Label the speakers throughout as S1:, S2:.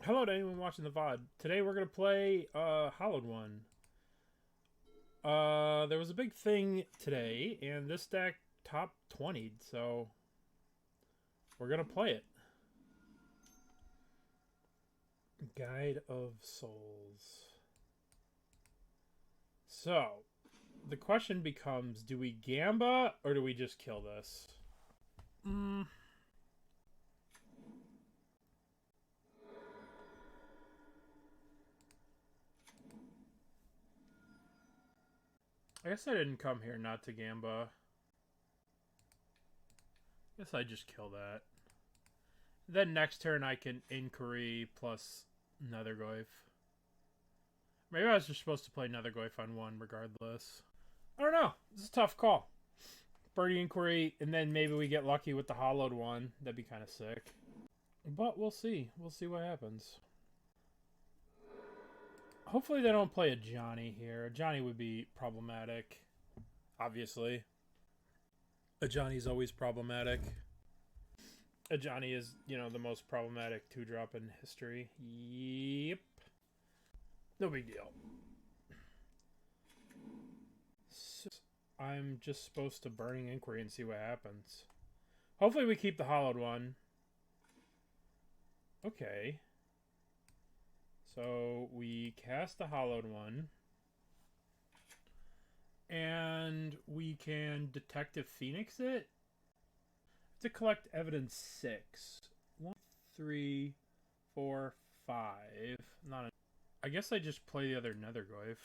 S1: Hello to anyone watching the VOD. Today we're going to play Hollowed One. There was a big thing today, and this deck top 20'd, so we're going to play it. Guide of Souls. So, the question becomes, do we Gamba, or do we just kill this? I guess I didn't come here not to Gamba. I guess I just kill that. Then next turn I can Inquiry plus Nethergoyf. Maybe I was just supposed to play Nethergoyf on one regardless. I don't know. It's a tough call. Birdie Inquiry, and then maybe we get lucky with the Hollowed One. That'd be kind of sick. But we'll see. We'll see what happens. Hopefully they don't play a Johnny here. A Johnny would be problematic. Obviously. A Johnny's always problematic. A Johnny is, you know, the most problematic 2-drop in history. Yep. No big deal. So I'm just supposed to Burning Inquiry and see what happens. Hopefully we keep the Hollowed One. Okay. So we cast the Hollowed One. And we can Detective Phoenix it. To collect evidence 6. 1, 3, 4, 5. Not. I guess I just play the other Nethergoyf.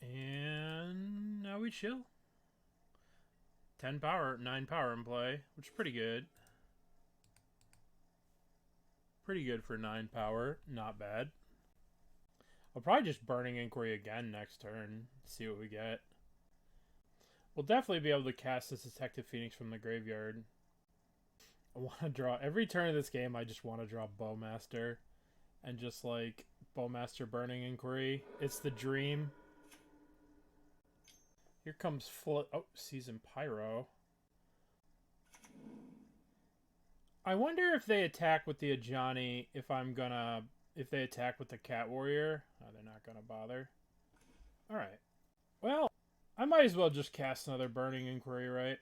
S1: And now we chill. 10 power, 9 power in play, which is pretty good. Pretty good for 9 power, not bad. I'll probably just Burning Inquiry again next turn. See what we get. We'll definitely be able to cast this Detective Phoenix from the graveyard. I want to draw... Every turn of this game, I just want to draw Bowmaster. And just, like, Bowmaster Burning Inquiry. It's the dream. Here comes... Oh, Season Pyro. I wonder if they attack with the Ajani, if I'm gonna... If they attack with the Cat Warrior. Oh, they're not gonna bother. Alright. Well... I might as well just cast another Burning Inquiry, right?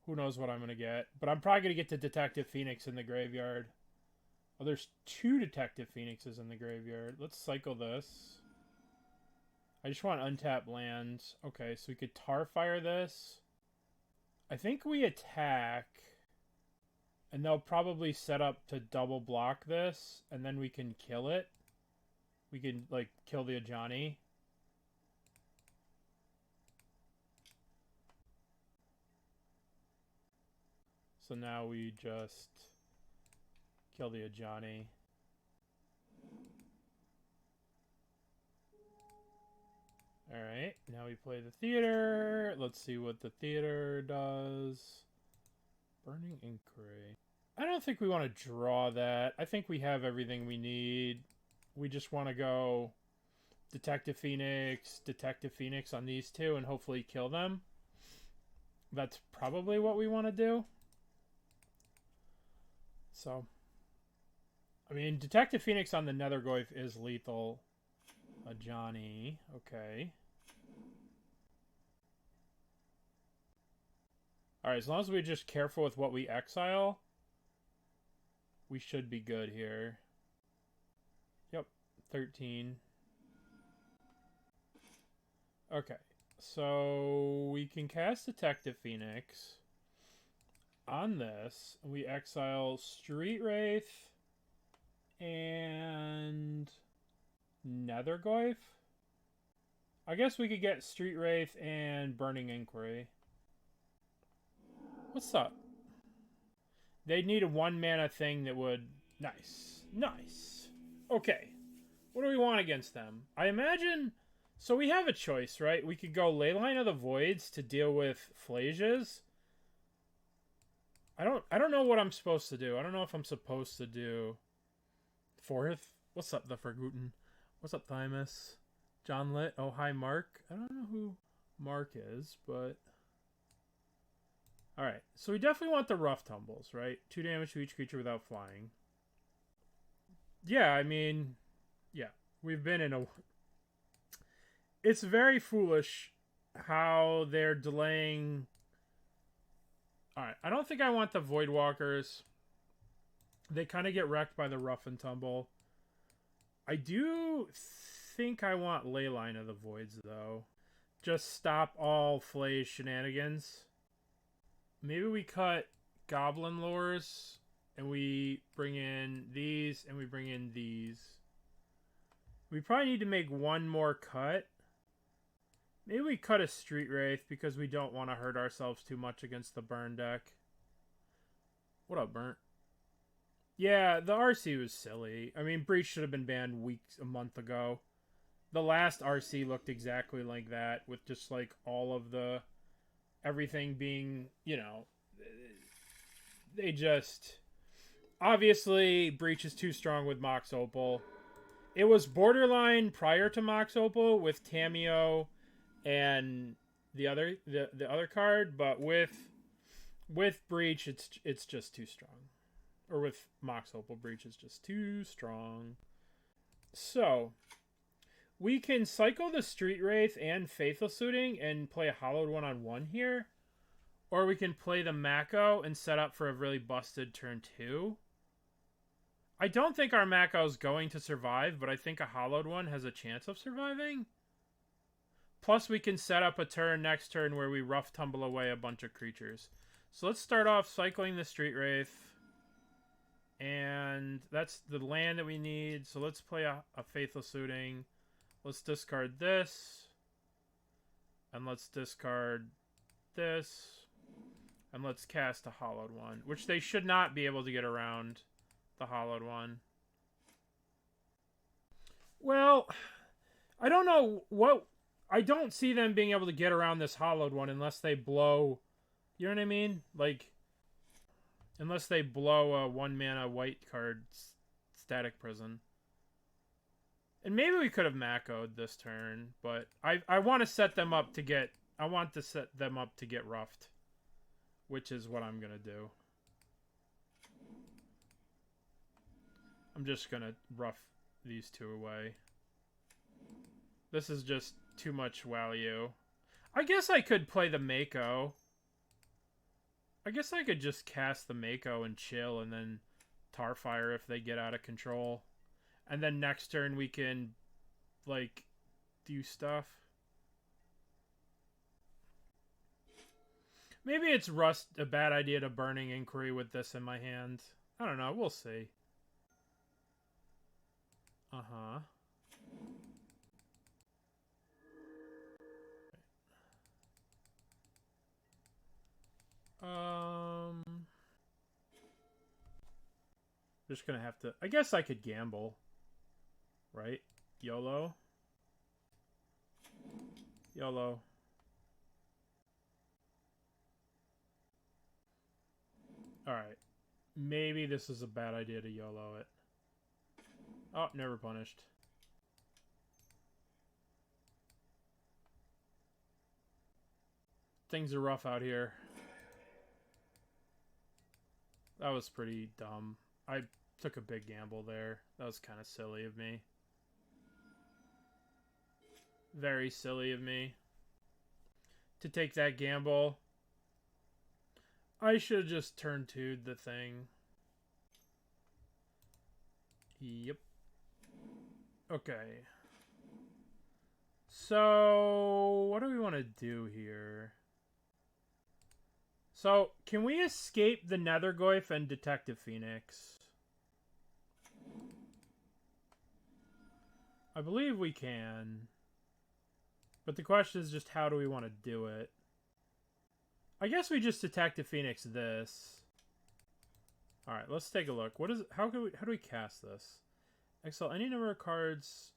S1: Who knows what I'm going to get. But I'm probably going to get the Detective Phoenix in the graveyard. Oh, there's 2 Detective Phoenixes in the graveyard. Let's cycle this. I just want untapped lands. Okay, so we could Tarfire this. I think we attack. And they'll probably set up to double block this. And then we can kill it. We can, like, kill the Ajani. So now we just kill the Ajani. Alright, now we play the theater. Let's see what the theater does. Burning Inquiry. I don't think we want to draw that. I think we have everything we need. We just want to go Detective Phoenix on these 2 and hopefully kill them. That's probably what we want to do. So, I mean, Detective Phoenix on the Nethergoyf is lethal. A Johnny, okay. Alright, as long as we're just careful with what we exile, we should be good here. Yep, 13. Okay, so we can cast Detective Phoenix. On this, we exile Street Wraith and Nethergoyf. I guess we could get Street Wraith and Burning Inquiry. What's up? They'd need a 1-mana thing that would... Nice. Nice. Okay. What do we want against them? I imagine... So we have a choice, right? We could go Leyline of the Voids to deal with Flasias. I don't know what I'm supposed to do. I don't know if I'm supposed to do 4th. What's up, the Forgotten? What's up, Thymus? John Litt. Oh, hi, Mark. I don't know who Mark is, but Alright, so we definitely want the rough tumbles, right? 2 damage to each creature without flying. Yeah, I mean, yeah. We've been in a... It's very foolish how they're delaying... Alright, I don't think I want the Voidwalkers. They kind of get wrecked by the rough and tumble. I do think I want Leyline of the Voids, though. Just stop all Flay shenanigans. Maybe we cut Goblin Lores, and we bring in these, and we bring in these. We probably need to make one more cut. Maybe we cut a Street Wraith, because we don't want to hurt ourselves too much against the burn deck. What up, Burnt? Yeah, the RC was silly. I mean, Breach should have been banned a month ago. The last RC looked exactly like that, with just, like, all of the... Everything being, you know... They just... Obviously, Breach is too strong with Mox Opal. It was borderline prior to Mox Opal with Tamiyo and the other card, but with Breach, it's just too strong. Or with Mox Opal, Breach is just too strong. So, we can cycle the Street Wraith and Faithless Looting and play a hollowed 1-on-1 here. Or we can play the Mako and set up for a really busted turn 2. I don't think our Mako is going to survive, but I think a hollowed one has a chance of surviving. Plus, we can set up a turn next turn where we rough tumble away a bunch of creatures. So let's start off cycling the Street Wraith. And that's the land that we need. So let's play a Faithless Looting. Let's discard this. And let's discard this. And let's cast a hollowed one. Which they should not be able to get around the hollowed one. Well, I don't know what... I don't see them being able to get around this hollowed one unless they blow... You know what I mean? Like... Unless they blow a 1-mana white card Static Prison. And maybe we could have Mako'd this turn, but I want to set them up to get... I want to set them up to get roughed. Which is what I'm going to do. I'm just going to rough these two away. This is just too much value. I guess I could play the Mako. I guess I could just cast the Mako and chill and then Tarfire if they get out of control. And then next turn we can, like, do stuff. Maybe it's a bad idea to Burning Inquiry with this in my hand. I don't know. We'll see. Uh-huh. Just gonna have to... I guess I could gamble. Right? YOLO. YOLO. Alright. Maybe this is a bad idea to YOLO it. Oh, never punished. Things are rough out here. That was pretty dumb. I took a big gamble there. That was kind of silly of me. Very silly of me to take that gamble. I should have just turn 2'd the thing. Yep. Okay. So, what do we want to do here? So, can we escape the Nethergoyf and Detective Phoenix? I believe we can. But the question is just how do we want to do it? I guess we just Detective Phoenix this. Alright, let's take a look. What is it? How do we cast this? Exile any number of cards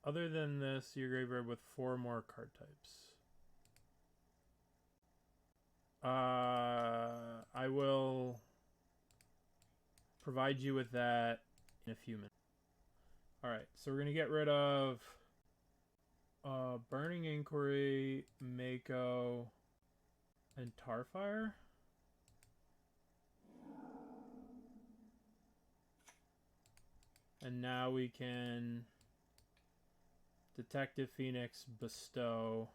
S1: other than this, your graveyard with 4 more card types. I will provide you with that in a few minutes. Alright, so we're going to get rid of Burning Inquiry, Mako, And Tarfire? And now we can Detective Phoenix, bestow,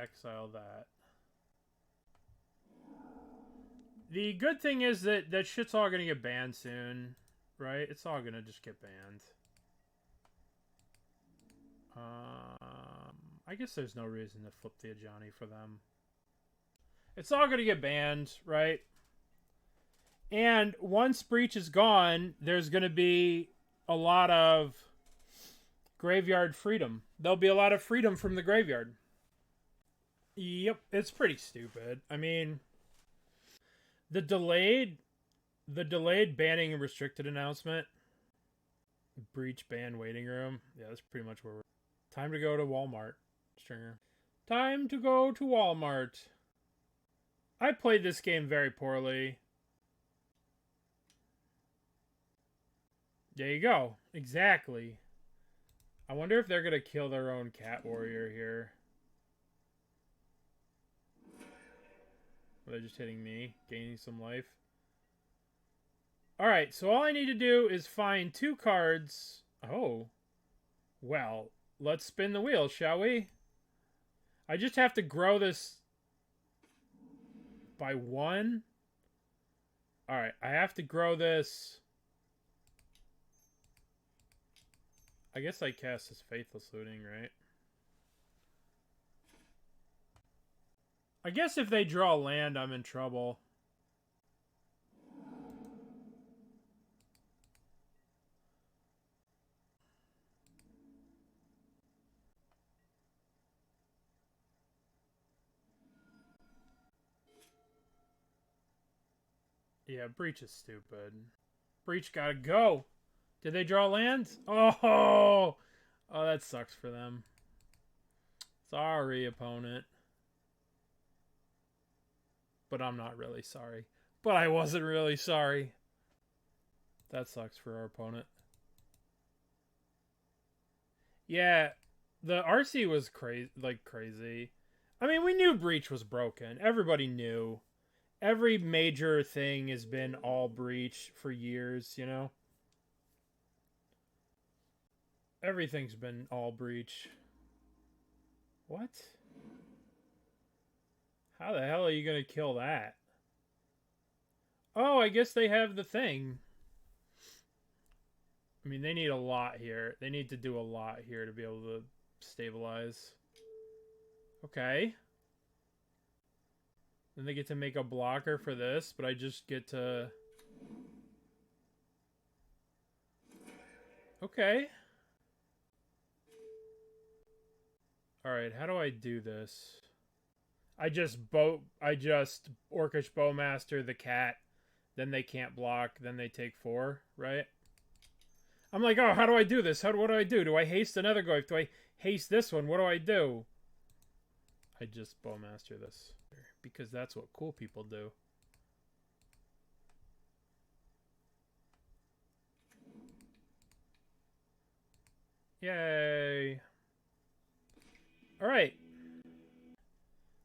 S1: exile that. The good thing is that that shit's all gonna get banned soon, right? It's all gonna just get banned. I guess there's no reason to flip the Ajani for them. It's all gonna get banned, right? And once Breach is gone, there's gonna be a lot of graveyard freedom. There'll be a lot of freedom from the graveyard. Yep, it's pretty stupid. I mean, the delayed banning and restricted announcement. Breach ban waiting room. Yeah, that's pretty much where we're. Time to go to Walmart, Stringer. Time to go to Walmart. I played this game very poorly. There you go. Exactly. I wonder if they're going to kill their own cat warrior here. Are they just hitting me? Gaining some life? Alright, so all I need to do is find 2 cards. Oh. Well, let's spin the wheel, shall we? I just have to grow this by 1. Alright, I have to grow this. I guess I cast this Faithless Looting, right? I guess if they draw land, I'm in trouble. Yeah, Breach is stupid. Breach gotta go. Did they draw land? Oh, that sucks for them. Sorry, opponent. But I'm not really sorry. But I wasn't really sorry. That sucks for our opponent. Yeah, the RC was crazy. I mean, we knew Breach was broken. Everybody knew. Every major thing has been all Breach for years, you know? Everything's been all Breach. What? How the hell are you going to kill that? Oh, I guess they have the thing. I mean, they need a lot here. They need to do a lot here to be able to stabilize. Okay. Then they get to make a blocker for this, but I just get to... Okay. Alright, how do I do this? I just Orcish Bowmaster the cat, then they can't block, then they take 4, right? I'm like, oh, how do I do this? What do I do? Do I haste another Nethergoyf? Do I haste this one? What do I do? I just Bowmaster this. Because that's what cool people do. Yay. Alright.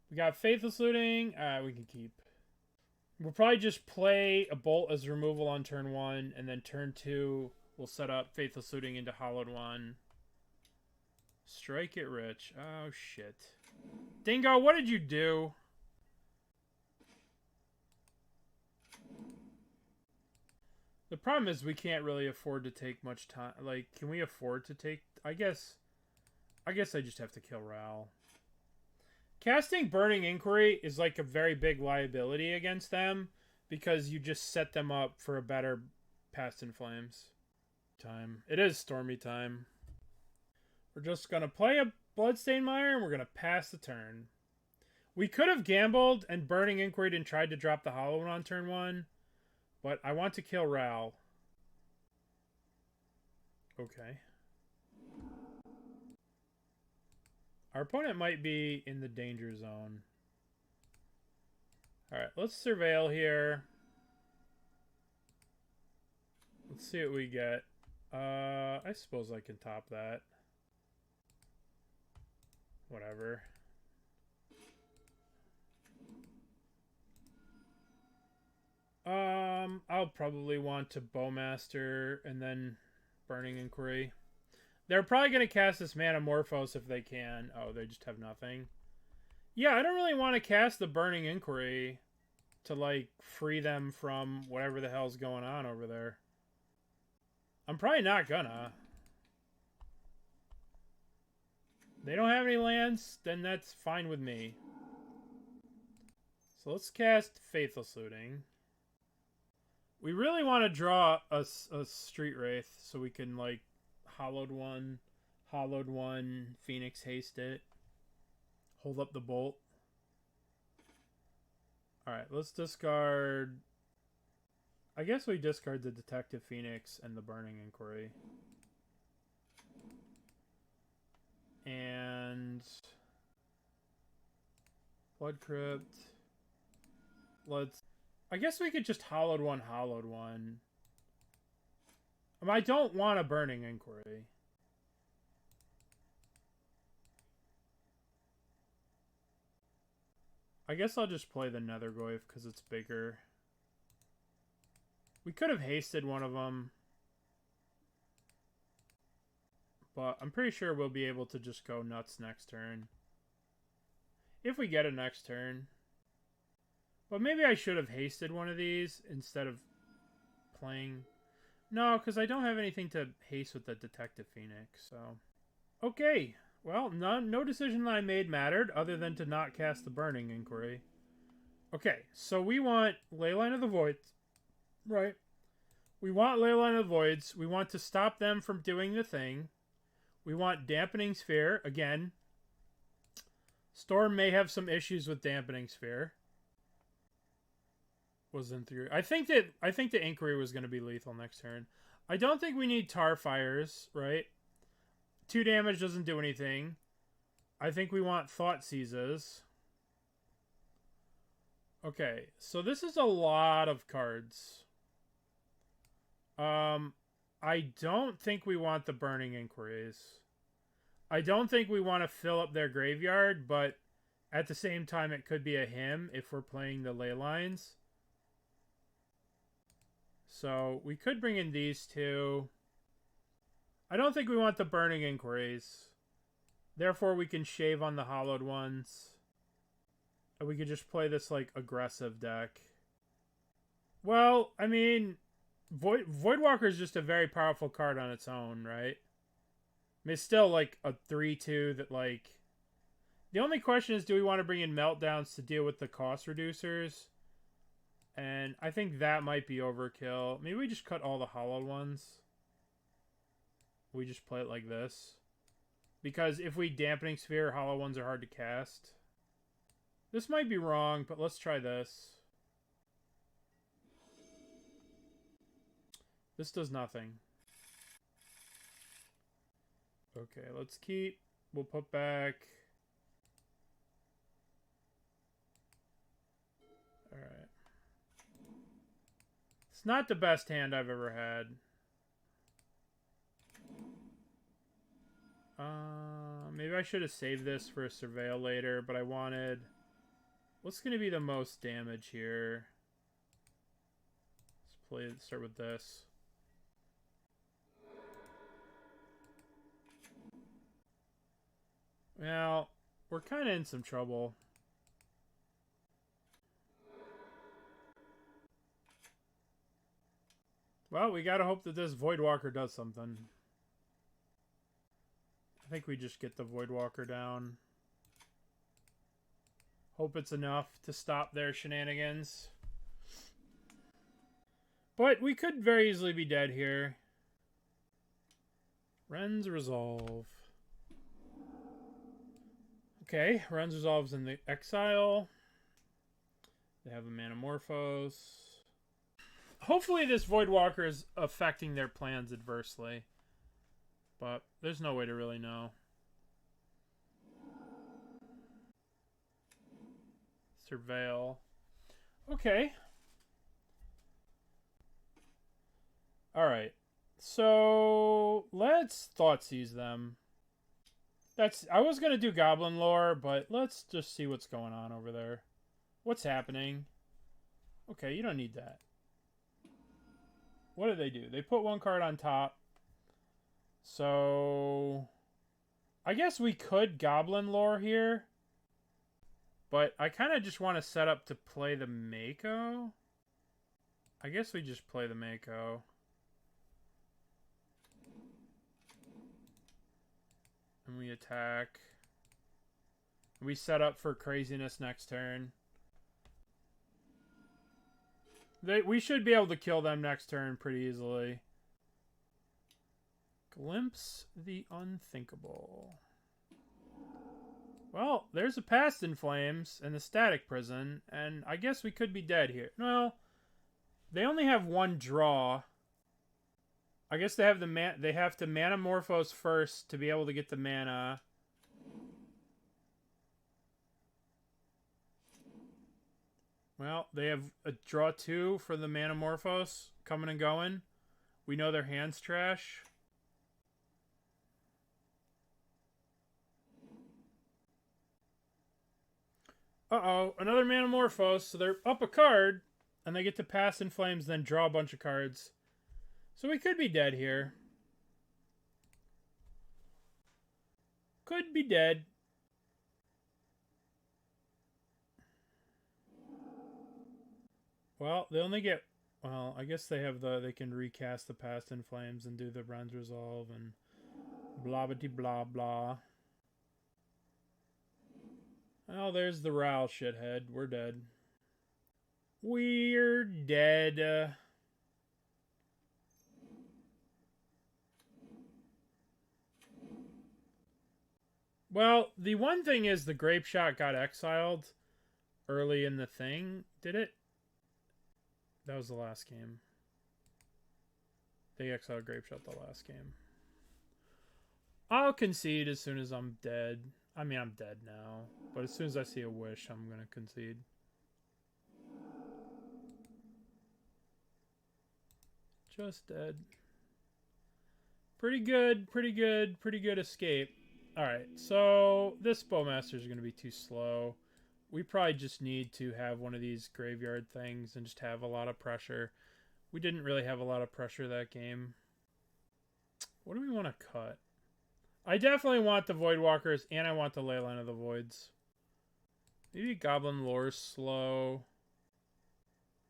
S1: We got Faithless Looting. We can keep. We'll probably just play a Bolt as removal on turn 1. And then turn 2, we'll set up Faithless Looting into Hollowed One. Strike it rich. Oh, shit. Dingo, what did you do? The problem is we can't really afford to take much time. Like, can we afford to take... I guess I just have to kill Ral. Casting Burning Inquiry is like a very big liability against them because you just set them up for a better Past in Flames time. It is Stormy time. We're just going to play a Bloodstained Mire and we're going to pass the turn. We could have gambled and Burning Inquiry and tried to drop the Hollow One on turn 1, but I want to kill Ral. Okay. Our opponent might be in the danger zone. Alright, let's surveil here. Let's see what we get. I suppose I can top that. Whatever. I'll probably want to Bowmaster and then Burning Inquiry. They're probably going to cast this Manamorphose if they can. Oh, they just have nothing. Yeah, I don't really want to cast the Burning Inquiry to, like, free them from whatever the hell's going on over there. I'm probably not gonna. They don't have any lands, then that's fine with me. So let's cast Faithless Looting. We really want to draw a Street Wraith so we can, like, hollowed one, Phoenix haste it, hold up the bolt. Alright, let's discard... I guess we discard the Detective Phoenix and the Burning Inquiry. And... Blood Crypt. Let's... I guess we could just hollowed one. I mean, I don't want a Burning Inquiry. I guess I'll just play the Nethergoyf because it's bigger. We could have hasted one of them. But I'm pretty sure we'll be able to just go nuts next turn. If we get a next turn. But maybe I should have hasted one of these instead of playing... No, because I don't have anything to haste with the Detective Phoenix, so... Okay, well, no decision that I made mattered other than to not cast the Burning Inquiry. Okay, so we want Leyline of the Voids, right? We want Leyline of the Voids. We want to stop them from doing the thing. We want Dampening Sphere, again. Storm may have some issues with Dampening Sphere. Wasn't through. I think the Inquiry was going to be lethal next turn. I don't think we need Tarfires, right? 2 damage doesn't do anything. I think we want Thoughtseizes. Okay, so this is a lot of cards. I don't think we want the Burning Inquiries. I don't think we want to fill up their graveyard, but at the same time it could be a him if we're playing the Leylines. So we could bring in these two. I don't think we want the Burning Inquiries. Therefore, we can shave on the hollowed ones. And we could just play this, like, aggressive deck. Well, I mean, Voidwalker is just a very powerful card on its own, right? I mean, it's still, like, a 3-2 that, like... The only question is, do we want to bring in Meltdowns to deal with the cost reducers? And I think that might be overkill. Maybe we just cut all the hollowed ones. We just play it like this. Because if we Dampening Sphere, hollow ones are hard to cast. This might be wrong, but let's try this. This does nothing. Okay, let's keep. We'll put back. Alright. It's not the best hand I've ever had. Maybe I should have saved this for a Surveil later, but I wanted... What's going to be the most damage here? Let's start with this. Well, we're kind of in some trouble. Well, we gotta hope that this Voidwalker does something. I think we just get the Voidwalker down. Hope it's enough to stop their shenanigans. But we could very easily be dead here. Ren's Resolve. Okay, Ren's Resolve's in the exile. They have a Manamorphose. Hopefully this Voidwalker is affecting their plans adversely. But there's no way to really know. Surveil. Okay. Alright. So let's Thoughtseize them. I was gonna do Goblin Lore, but let's just see what's going on over there. What's happening? Okay, you don't need that. what did they do? They put one card on top. So I guess we could Goblin Lore here. But I kind of just want to set up to play the Mako. I guess we just play the Mako. And we attack. We set up for craziness next turn. We should be able to kill them next turn pretty easily. Glimpse the unthinkable. Well, there's a Past in Flames and the Static Prison, and I guess we could be dead here. Well, they only have one draw. I guess they have they have to Manamorphose first to be able to get the mana. Well, they have a draw 2 for the Manamorphose coming and going. We know their hand's trash. Uh-oh, another Manamorphose, so they're up a card, and they get to Past in Flames, then draw a bunch of cards. So we could be dead here. Could be dead. Well, they only get... Well, I guess they have they can recast the Past in Flames and do the Bronze Resolve and blah blah. Oh, there's the Ral shithead. We're dead. We're dead. Well, the one thing is the Grape Shot got exiled early in the thing. Did it? That was the last game. They exiled Grape Shot the last game. I'll concede as soon as I'm dead. I mean, I'm dead now. But as soon as I see a Wish, I'm going to concede. Just dead. Pretty good escape. Alright, so this Bowmaster is going to be too slow. We probably just need to have one of these graveyard things and just have a lot of pressure. We didn't really have a lot of pressure that game. What do we want to cut? I definitely want the Voidwalkers, and I want the Leyline of the Voids. Maybe Goblin Lore is slow.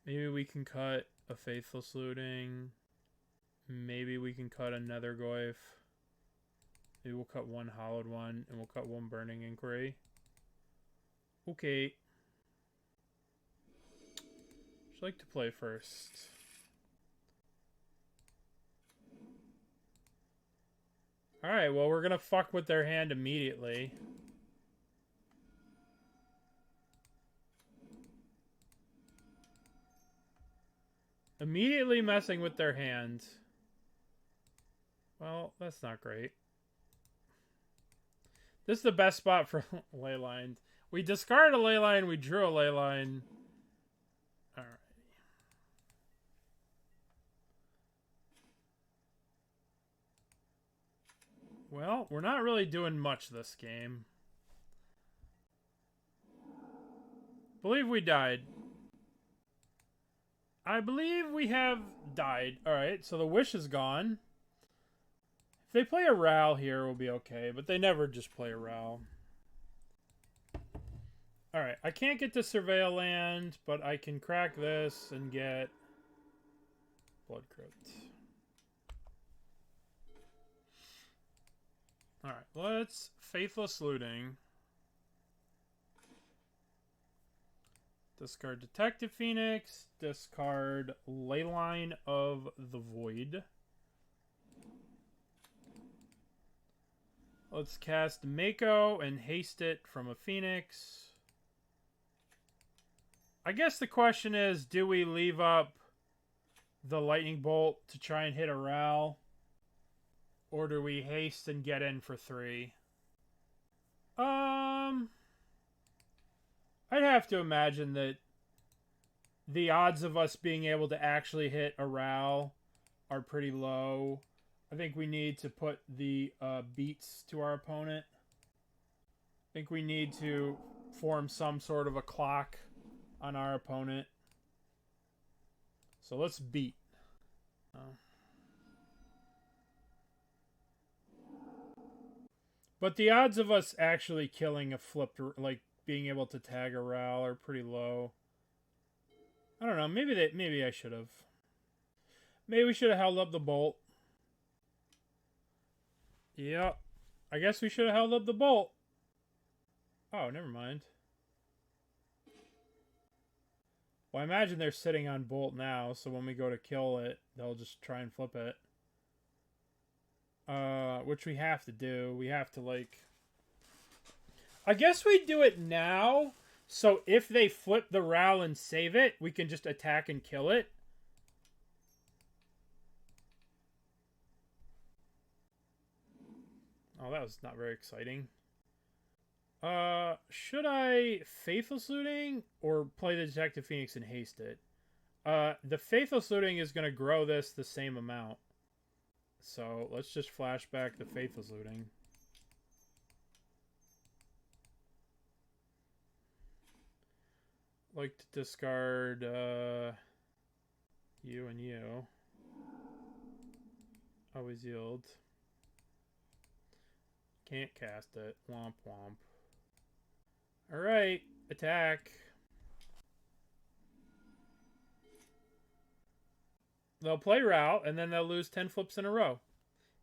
S1: Maybe we can cut a Faithless Looting. Maybe we can cut a Nethergoyf. Maybe we'll cut one Hollowed One, and we'll cut one Burning Inquiry. Okay. I'd like to play first. Alright, well, we're gonna fuck with their hand immediately. Immediately messing with their hand. Well, that's not great. This is the best spot for Leyline. We discarded a Leyline, we drew a Leyline. Alright. Well, we're not really doing much this game. Believe we died. I believe we have died. Alright, so the Wish is gone. If they play a Ral here, we'll be okay. But they never just play a Ral. Alright, I can't get to Surveil Land, but I can crack this and get Blood Crypt. Alright, let's Faithless Looting. Discard Detective Phoenix. Discard Leyline of the Void. Let's cast Mako and haste it from a Phoenix. I guess the question is, do we leave up the Lightning Bolt to try and hit a Ral? Or do we haste and get in for 3? I'd have to imagine that the odds of us being able to actually hit a Ral are pretty low. I think we need to put the beats to our opponent. I think we need to form some sort of a clock on our opponent. So let's beat. Oh. But the odds of us actually killing a flipped, like being able to tag a Ral, are pretty low. I don't know. Maybe I should have. Maybe we should have held up the bolt. Yep. I guess we should have held up the bolt. Oh, never mind. Well, I imagine they're sitting on bolt now, so when we go to kill it, they'll just try and flip it. Which we have to do. We have to, like... I guess we do it now, so if they flip the Ral and save it, we can just attack and kill it. Oh, that was not very exciting. Should I Faithless Looting or play the Detective Phoenix and haste it? The Faithless Looting is going to grow this the same amount. So, let's just flashback the Faithless Looting. Like to discard, you and you. Always yield. Can't cast it. Womp womp. Alright, attack. They'll play Ral, and then they'll lose 10 flips in a row.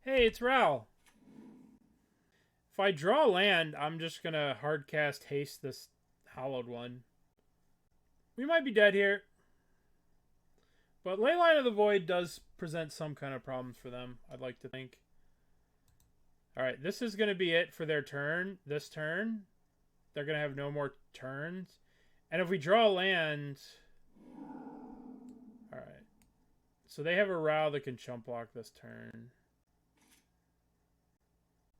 S1: Hey, it's Ral. If I draw land, I'm just gonna hardcast haste this hollowed one. We might be dead here. But Leyline of the Void does present some kind of problems for them, I'd like to think. Alright, this is going to be it for their turn. This turn. They're going to have no more turns. And if we draw land... Alright. So they have a Ral that can chump block this turn.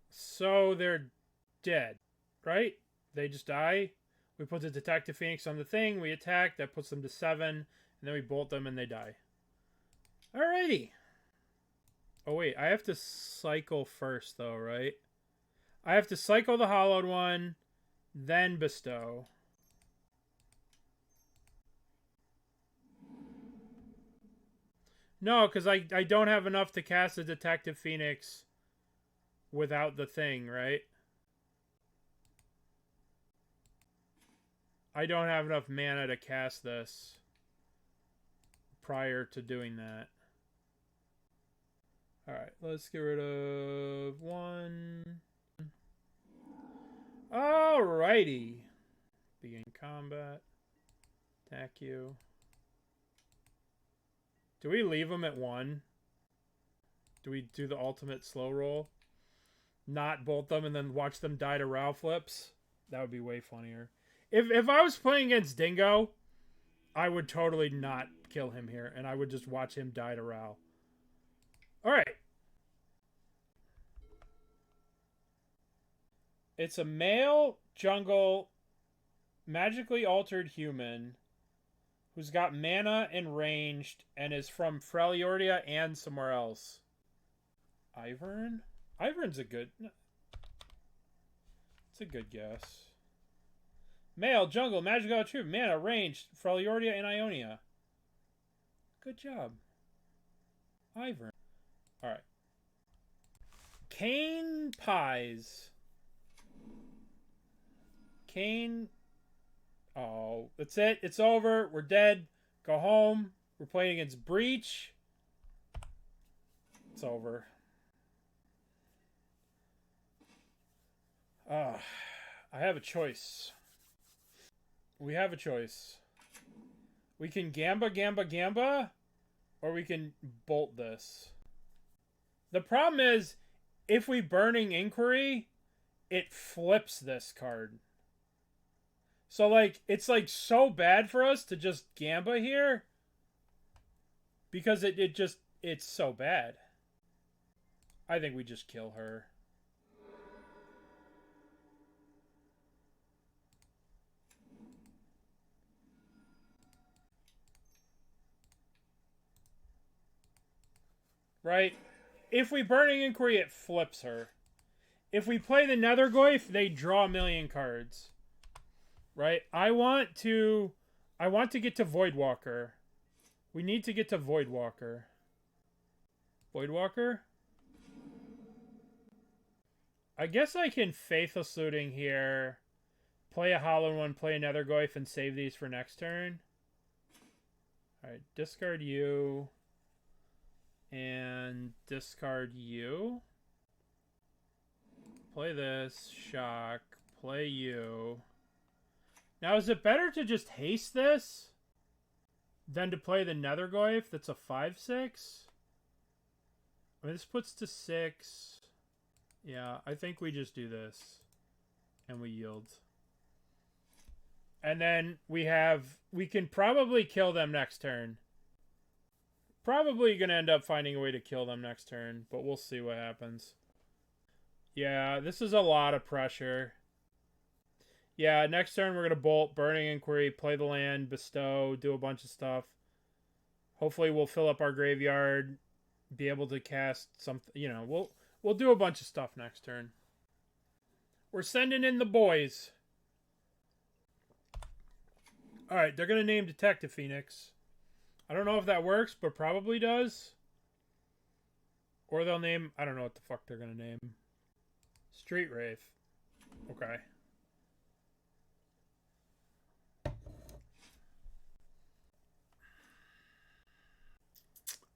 S1: So they're dead. Right? They just die. We put the Detective Phoenix on the thing. We attack. That puts them to 7. And then we bolt them and they die. Alrighty. Oh, wait. I have to cycle first, though, right? I have to cycle the hollowed one, then bestow. No, because I don't have enough to cast a Detective Phoenix without the thing, right? I don't have enough mana to cast this prior to doing that. Alright, let's get rid of 1. Alrighty. Begin combat. Attack you. Do we leave them at 1? Do we do the ultimate slow roll? Not bolt them and then watch them die to Ral flips? That would be way funnier. If I was playing against Dingo, I would totally not kill him here, and I would just watch him die to Ral. Alright. It's a male jungle magically altered human who's got mana and ranged and is from Freljordia and somewhere else. Ivern? Ivern's a good... It's a good guess. Male, jungle, magical altered, mana, ranged, Freljordia and Ionia. Good job. Ivern. Alright. Kane Pies. Kane. Oh, that's it. It's over. We're dead. Go home. We're playing against Breach. It's over. I have a choice. We have a choice. We can Gamba, or we can bolt this. The problem is, if we Burning Inquiry, it flips this card. So, like, it's, like, so bad for us to just Gamba here. Because it's so bad. I think we just kill her. Right? If we Burning Inquiry, it flips her. If we play the Nethergoyf, they draw a million cards. Right? I want to get to Voidwalker. We need to get to Voidwalker. Voidwalker. I guess I can Faithless Looting here. Play a Hollow one, play a Nethergoyf, and save these for next turn. Alright, discard you. And discard you. Play this. Shock. Play you. Now, is it better to just haste this than to play the Nethergoyf that's a 5/6? I mean, this puts to 6. Yeah, I think we just do this. And we yield. And then we can probably kill them next turn. Probably going to end up finding a way to kill them next turn, but we'll see what happens. Yeah, this is a lot of pressure. Yeah, next turn we're going to bolt, Burning Inquiry, play the land, bestow, do a bunch of stuff. Hopefully we'll fill up our graveyard, be able to cast something, you know, we'll do a bunch of stuff next turn. We're sending in the boys. Alright, they're going to name Detective Phoenix. I don't know if that works, but probably does. Or they'll name, I don't know what the fuck they're going to name. Street Wraith. Okay.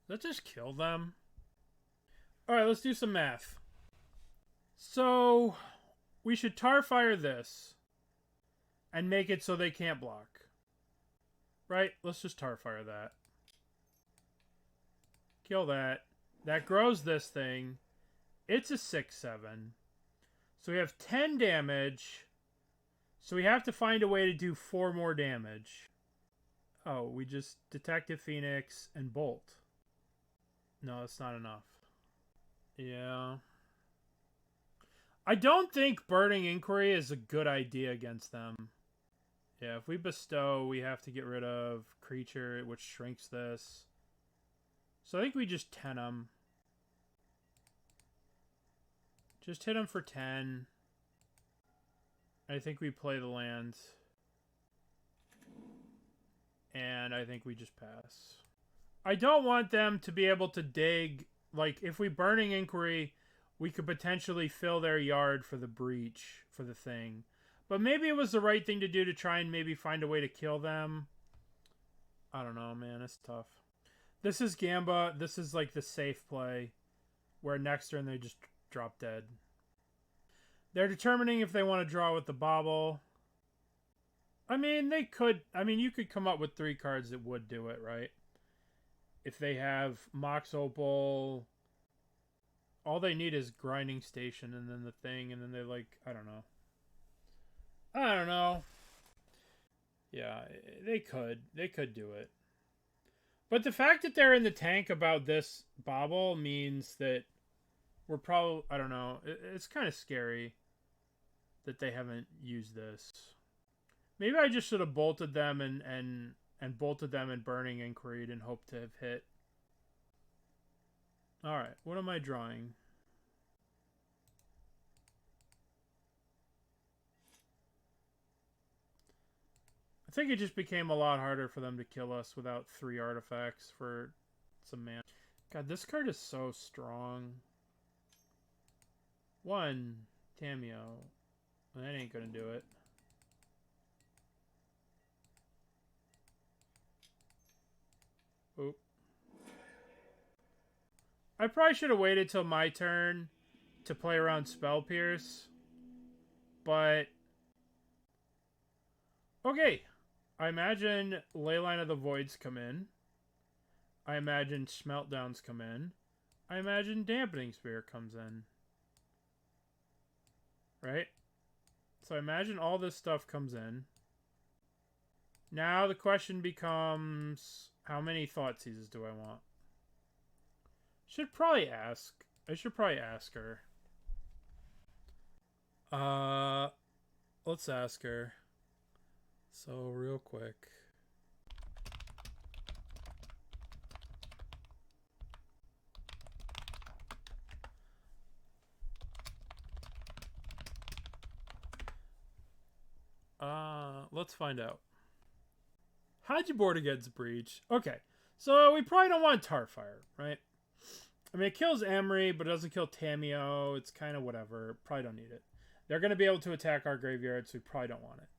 S1: Let's just kill them. Alright, let's do some math. So, we should Tarfire this. And make it so they can't block. Right? Let's just Tarfire that. Kill that. That grows this thing. It's a 6/7. So we have 10 damage. So we have to find a way to do 4 more damage. Oh, we just Detective Phoenix and Bolt. No, that's not enough. Yeah. I don't think Burning Inquiry is a good idea against them. Yeah, if we bestow, we have to get rid of creature, which shrinks this. So I think we just 10 them. Just hit them for 10. I think we play the land. And I think we just pass. I don't want them to be able to dig. Like, if we Burning Inquiry, we could potentially fill their yard for the breach, for the thing. But maybe it was the right thing to do to try and maybe find a way to kill them. I don't know, man. It's tough. This is Gamba. This is like the safe play. Where next turn they just drop dead. They're determining if they want to draw with the bauble. I mean, they could. I mean, you could come up with 3 cards that would do it, right? If they have Mox Opal. All they need is Grinding Station and then the thing. And then they like, I don't know. I don't know. Yeah, they could. They could do it. But the fact that they're in the tank about this bauble means that we're probably... I don't know. It's kind of scary that they haven't used this. Maybe I just should have bolted them and bolted them and Burning Inquiry and hoped to have hit. Alright, what am I drawing? I think it just became a lot harder for them to kill us without 3 artifacts for some mana. God, this card is so strong. 1, Tameo. That ain't gonna do it. Oop. I probably should have waited till my turn to play around Spell Pierce. But... okay. I imagine Leyline of the Voids come in. I imagine Meltdowns come in. I imagine Dampening Spear comes in. Right? So I imagine all this stuff comes in. Now the question becomes, how many Thoughtseizes do I want? Should probably ask. I should probably ask her. Let's ask her. So real quick. Let's find out. How'd you board against Breach? Okay, so we probably don't want Tarfire, right? I mean, it kills Emery, but it doesn't kill Tamiyo. It's kind of whatever. Probably don't need it. They're going to be able to attack our graveyard, so we probably don't want it.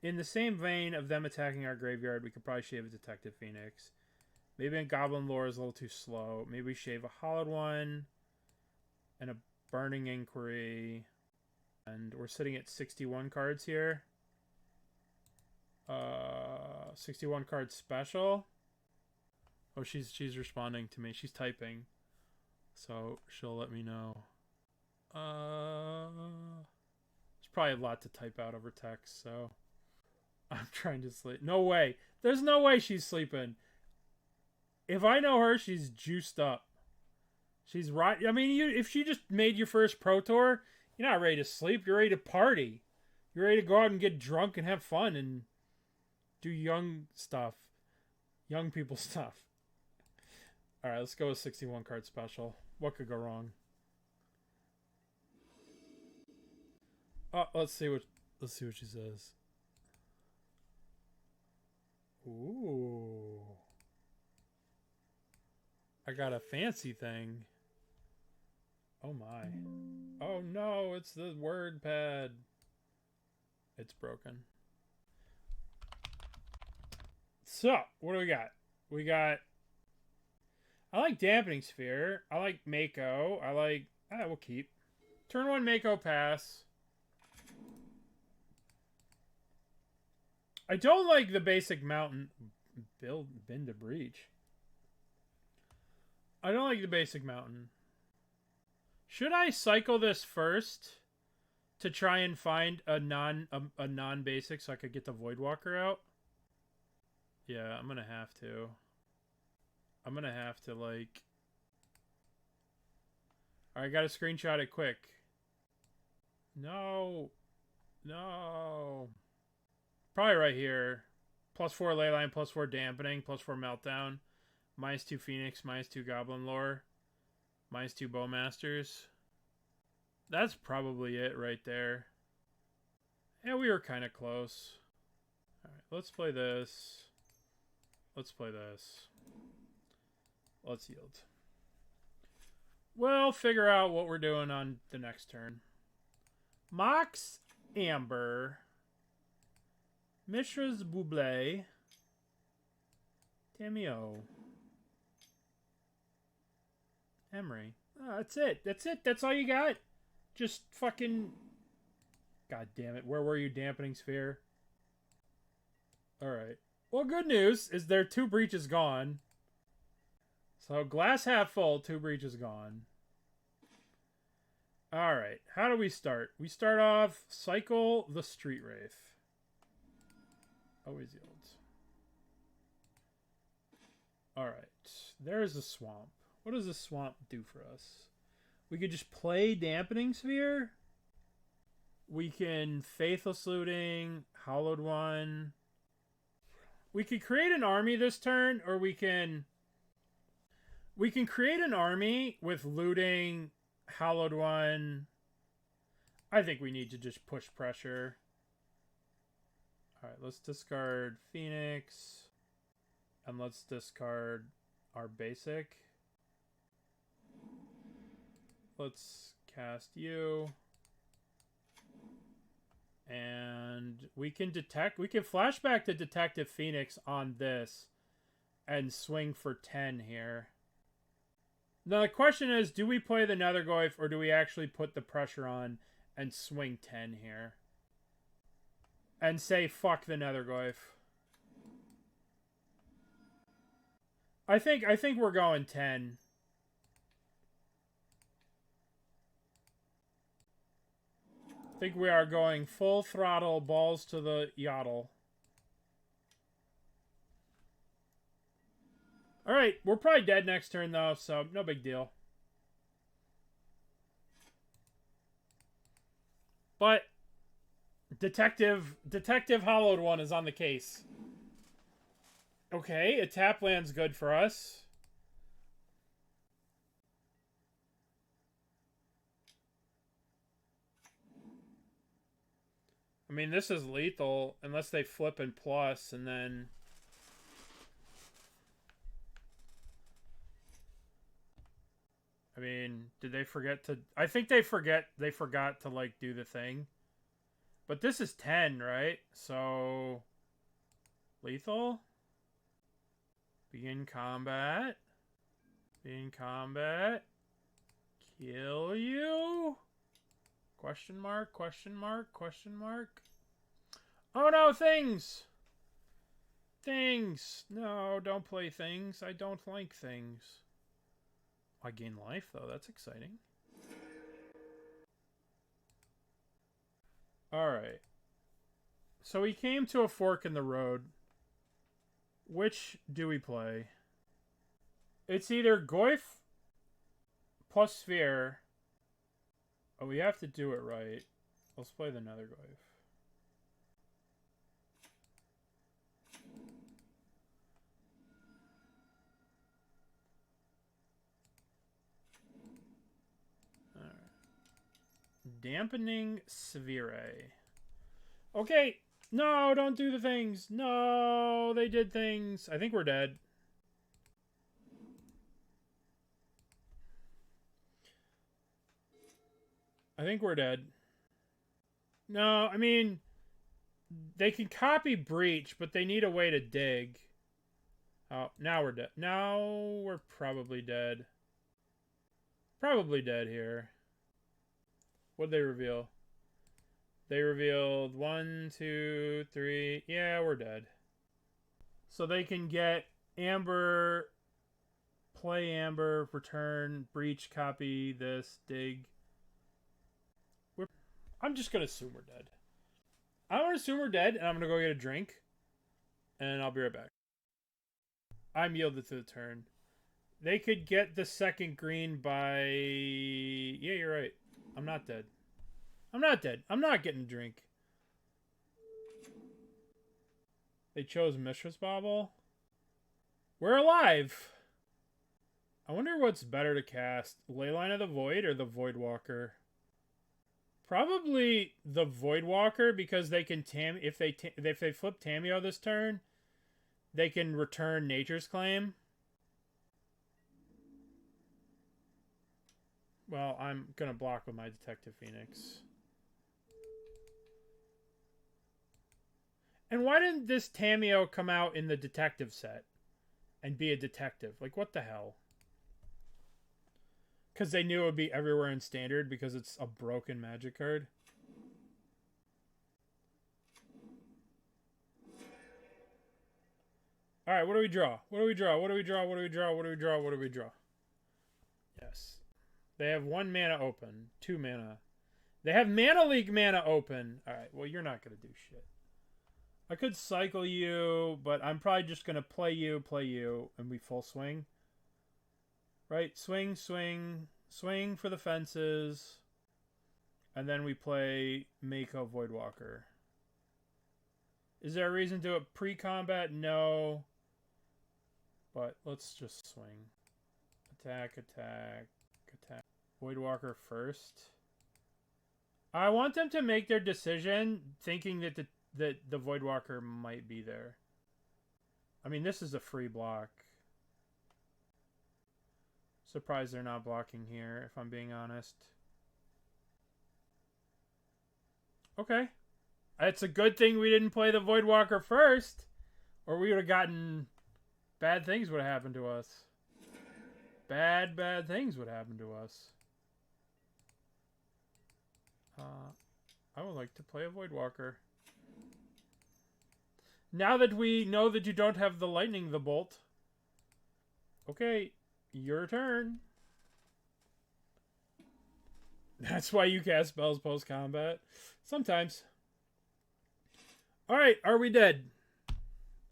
S1: In the same vein of them attacking our graveyard, we could probably shave a Detective Phoenix. Maybe a Goblin Lore is a little too slow. Maybe we shave a Hollowed One and a Burning Inquiry. And we're sitting at 61 cards here. 61 cards special. Oh, she's responding to me. She's typing. So she'll let me know. There's probably a lot to type out over text, so I'm trying to sleep. No way. There's no way she's sleeping. If I know her, she's juiced up. She's right. I mean, if she just made your first Pro Tour, you're not ready to sleep. You're ready to party. You're ready to go out and get drunk and have fun and do young stuff. Young people stuff. All right, let's go with 61 card special. What could go wrong? Oh, let's see what she says. Ooh. I got a fancy thing. Oh my. Oh no, it's the word pad. It's broken. So, what do we got? We got... I like Dampening Sphere. I like Mako. I like... we'll keep. Turn 1 Mako pass. I don't like the basic mountain... Bend to Breach. I don't like the basic mountain. Should I cycle this first to try and find a non-basic so I could get the Voidwalker out? Yeah, I'm gonna have to. I'm gonna have to, like... Alright, I gotta screenshot it quick. No. No. Probably right here. +4 Leyline, +4 Dampening, +4 Meltdown. -2 Phoenix, -2 Goblin Lore. -2 Bowmasters. That's probably it right there. Yeah, we were kind of close. Alright, let's play this. Let's play this. Let's yield. We'll figure out what we're doing on the next turn. Mox Amber. Mishra's Buble. Tamiyo. Emery. Oh, that's it. That's it. That's all you got? Just fucking... God damn it. Where were you, Dampening Sphere? Alright. Well, good news is their 2 breaches gone. So, glass half full, 2 breaches gone. Alright. How do we start? We start off, cycle the Street Wraith. Always yields. Alright. There's a swamp. What does the swamp do for us? We could just play Dampening Sphere. We can Faithless Looting, Hollowed One. We could create an army this turn, or we can create an army with looting, Hollowed One. I think we need to just push pressure. Alright, let's discard Phoenix. And let's discard our basic. Let's cast you. And we can flashback to Detective Phoenix on this and swing for 10 here. Now the question is, do we play the Nethergoyf or do we actually put the pressure on and swing 10 here? And say fuck the Nethergoyf. I think we're going 10. I think we are going full throttle, balls to the yodel. Alright, we're probably dead next turn though, so no big deal. But Detective Hollowed One is on the case. Okay, a tap land's good for us. I mean, this is lethal unless they flip and plus, and then... I mean, did they forget to... I think they forgot to, like, do the thing. But this is 10, right? So... Lethal? Begin combat. Begin combat. Kill you? Question mark, question mark, question mark. Oh no, things! Things! No, don't play things. I don't like things. I gain life, though. That's exciting. Alright. So we came to a fork in the road. Which do we play? It's either Goyf plus Sphere. Oh, we have to do it right. Let's play the Nethergoyf. Dampening Sphere. Okay. No, don't do the things. No, they did things. I think we're dead. I think we're dead. No, I mean, they can copy Breach, but they need a way to dig. Oh, now we're dead. Now we're probably dead. Probably dead here. What'd they reveal? They revealed 1, 2, 3. Yeah, we're dead. So they can get Amber, play Amber, return, Breach, copy this, dig. I'm just going to assume we're dead. I'm going to assume we're dead, and I'm going to go get a drink. And I'll be right back. I'm yielded to the turn. They could get the second green by... Yeah, you're right. I'm not dead. I'm not dead. I'm not getting a drink. They chose Mistress Bauble. We're alive! I wonder what's better to cast. Leyline of the Void or the Voidwalker? Probably the Voidwalker, because they can if they flip Tamiyo this turn, they can return Nature's Claim. Well, I'm gonna block with my Detective Phoenix. And why didn't this Tamiyo come out in the detective set and be a detective? Like, what the hell? Because they knew it would be everywhere in Standard because it's a broken Magic card. Alright, what do we draw? What do we draw? What do we draw? What do we draw? What do we draw? What do we draw? Yes. They have 1 mana open. 2 mana. They have Mana Leak mana open. Alright, well, you're not going to do shit. I could cycle you, but I'm probably just going to play you, and we full swing. Right? Swing, swing, swing for the fences. And then we play Mako Voidwalker. Is there a reason to do it pre-combat? No. But let's just swing. Attack, attack, attack. Voidwalker first. I want them to make their decision thinking that the Voidwalker might be there. I mean, this is a free block. Surprised they're not blocking here, if I'm being honest. Okay. It's a good thing we didn't play the Voidwalker first, or we would have gotten... Bad things would have happened to us. Bad things would happen to us. I would like to play a Voidwalker. Now that we know that you don't have the Lightning the Bolt. Okay, your turn. That's why you cast spells post-combat. Sometimes. Alright, are we dead?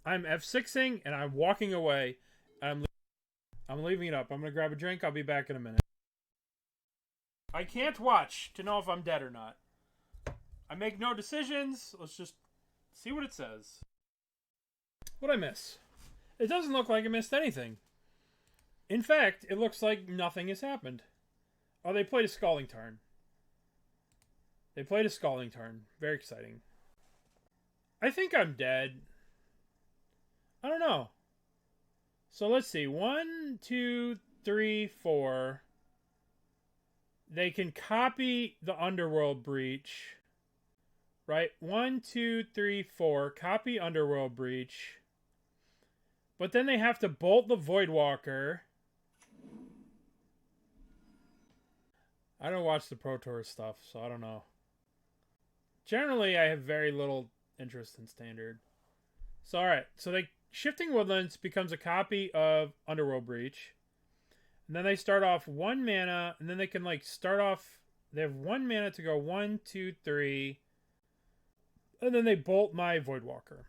S1: I'm F6ing and I'm walking away. I'm leaving it up. I'm going to grab a drink. I'll be back in a minute. I can't watch to know if I'm dead or not. I make no decisions. Let's just see what it says. What'd I miss? It doesn't look like I missed anything. In fact, it looks like nothing has happened. Oh, they played a Scalding Tarn. They played a Scalding Tarn. Very exciting. I think I'm dead. I don't know. So let's see. 1, 2, 3, 4. they can copy the Underworld Breach. Right? 1, 2, 3, 4. Copy Underworld Breach. But then they have to bolt the Voidwalker. I don't watch the Pro Tour stuff, so I don't know. Generally, I have very little interest in Standard. So, alright. So, Shifting Woodlands becomes a copy of Underworld Breach. And then they start off 1 mana, and then they can, like, start off... They have 1 mana to go 1, 2, 3... And then they bolt my Voidwalker.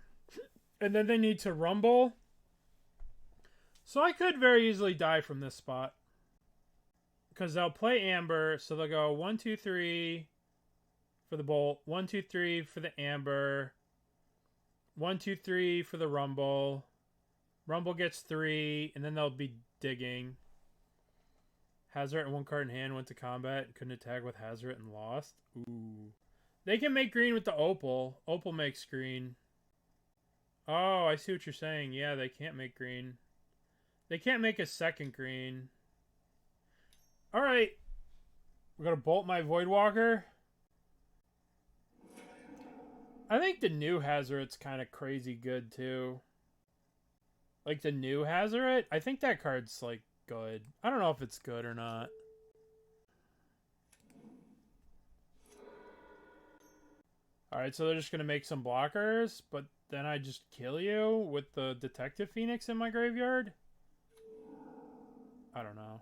S1: And then they need to rumble. So I could very easily die from this spot. Because they'll play Amber. So they'll go 1, 2, 3 for the bolt. 1, 2, 3 for the Amber. 1, 2, 3 for the rumble. Rumble gets 3. And then they'll be digging. Hazoret and 1 card in hand went to combat. Couldn't attack with Hazoret and lost. Ooh. They can make green with the Opal. Opal makes green. Oh, I see what you're saying. Yeah, they can't make green. They can't make a second green. Alright. We're going to bolt my Voidwalker. I think the new Hazoret's kind of crazy good, too. Like, the new Hazoret? I think that card's, like, good. I don't know if it's good or not. Alright, so they're just going to make some blockers, but then I just kill you with the Detective Phoenix in my graveyard? I don't know.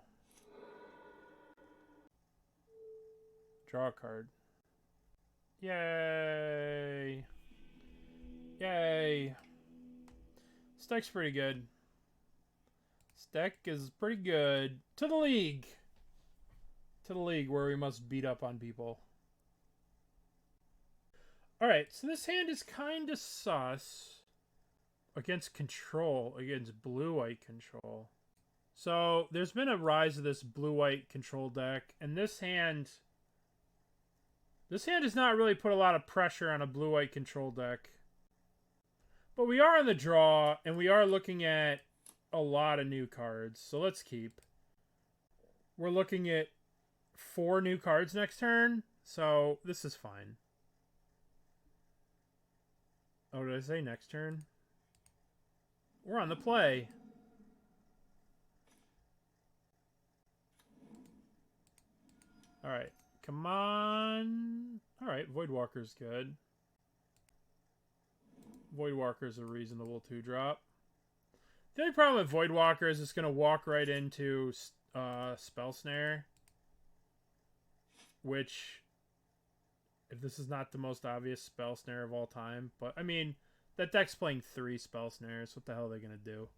S1: Draw a card. Yay! Yay! This deck's pretty good. This deck is pretty good. To the league! To the league where we must beat up on people. Alright, so this hand is kind of sus against control, against blue-white control. So, there's been a rise of this blue-white control deck, and this hand does not really put a lot of pressure on a blue-white control deck. But we are on the draw, and we are looking at a lot of new cards, so let's keep. We're looking at 4 new cards next turn, so this is fine. Oh, did I say next turn? We're on the play. Alright. Come on. Alright, Voidwalker's good. Voidwalker's a reasonable 2-drop. The only problem with Voidwalker is it's going to walk right into Spell Snare. Which... if this is not the most obvious Spell Snare of all time. But, I mean, that deck's playing 3 Spell Snares. What the hell are they going to do?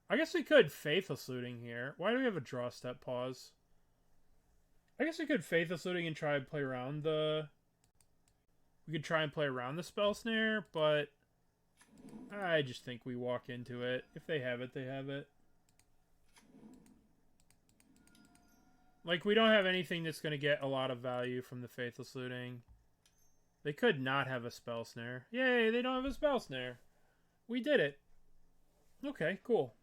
S1: I guess we could Faithless Looting here. Why do we have a draw step pause? I guess we could Faithless Looting and try and play around the... we could try and play around the Spell Snare, but... I just think we walk into it. If they have it, they have it. Like, we don't have anything that's going to get a lot of value from the Faithless Looting. They could not have a Spell Snare. Yay, they don't have a Spell Snare. We did it. Okay, cool.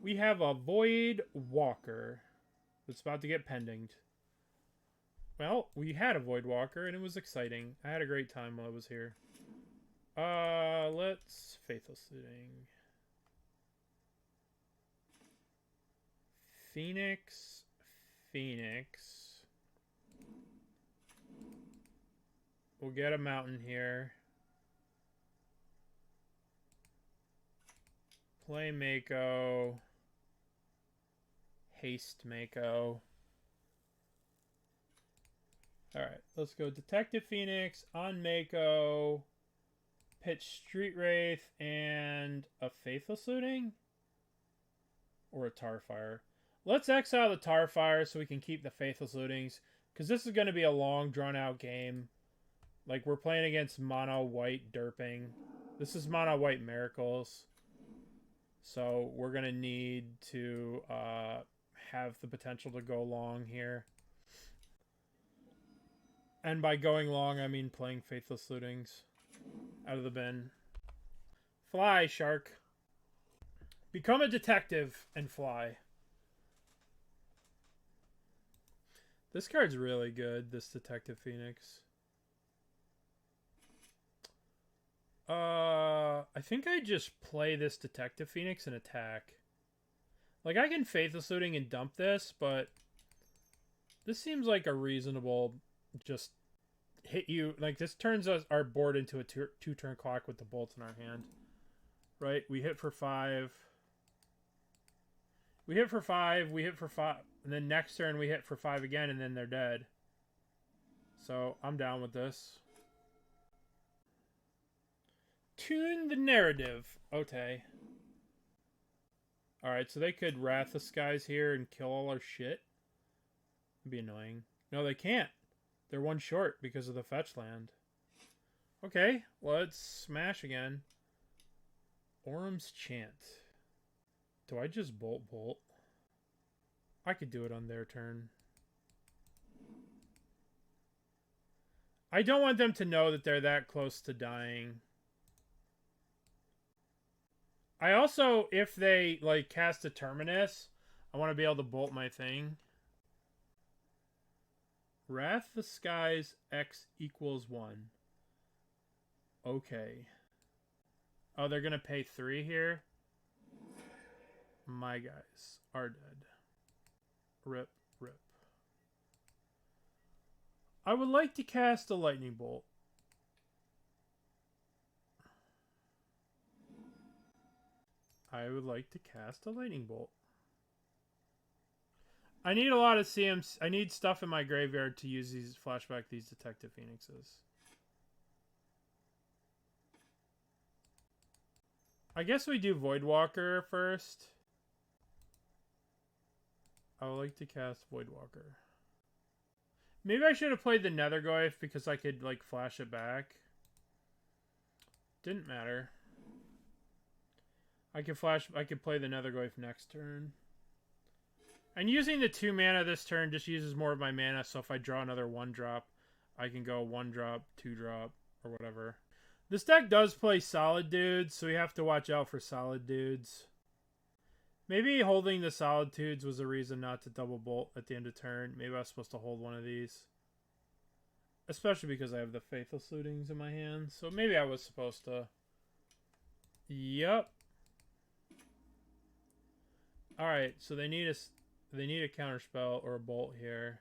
S1: We have a Voidwalker that's about to get pendinged. Well, we had a Voidwalker, and it was exciting. I had a great time while I was here. Let's Faithless Looting. Phoenix. We'll get a mountain here. Play Mako. Haste Mako. Alright, let's go Detective Phoenix on Mako. Pitch Street Wraith and a Faithless Looting? Or a Tarfire. Let's exile the Tarfire so we can keep the Faithless Lootings. Because this is going to be a long, drawn-out game. Like, we're playing against mono-white derping. This is mono-white miracles. So, we're going to need to have the potential to go long here. And by going long, I mean playing Faithless Lootings. Out of the bin. Fly, shark. Become a detective and fly. This card's really good, this Detective Phoenix. I think I just play this Detective Phoenix and attack. Like, I can Faithless Looting and dump this, but this seems like a reasonable just hit you. Like, this turns our board into a two-turn clock with the bolts in our hand. Right? We hit for 5. We hit for 5, we hit for 5, and then next turn we hit for 5 again, and then they're dead. So, I'm down with this. Tune the narrative. Okay. Alright, so they could Wrath the Skies here and kill all our shit. It'd be annoying. No, they can't. They're one short because of the fetch land. Okay, let's smash again. Orum's Chant. Do I just bolt? I could do it on their turn. I don't want them to know that they're that close to dying. I also, if they, like, cast a Terminus, I want to be able to bolt my thing. Wrath the Skies X equals 1. Okay. Oh, they're going to pay 3 here? My guys are dead. Rip, rip. I would like to cast a Lightning Bolt. I would like to cast a Lightning Bolt. I need a lot of CMs. I need stuff in my graveyard to use these flashback these Detective Phoenixes. I guess we do Voidwalker first. I would like to cast Voidwalker. Maybe I should have played the Nethergoyf because I could, like, flash it back. Didn't matter. I could play the Nethergoyf next turn. And using the 2 mana this turn just uses more of my mana, so if I draw another 1-drop, I can go 1-drop, 2-drop, or whatever. This deck does play solid dudes, so we have to watch out for solid dudes. Maybe holding the Solitudes was a reason not to double bolt at the end of turn. Maybe I was supposed to hold one of these. Especially because I have the Faithless Lootings in my hand. So maybe I was supposed to. Yep. Alright, so they need a counterspell or a bolt here.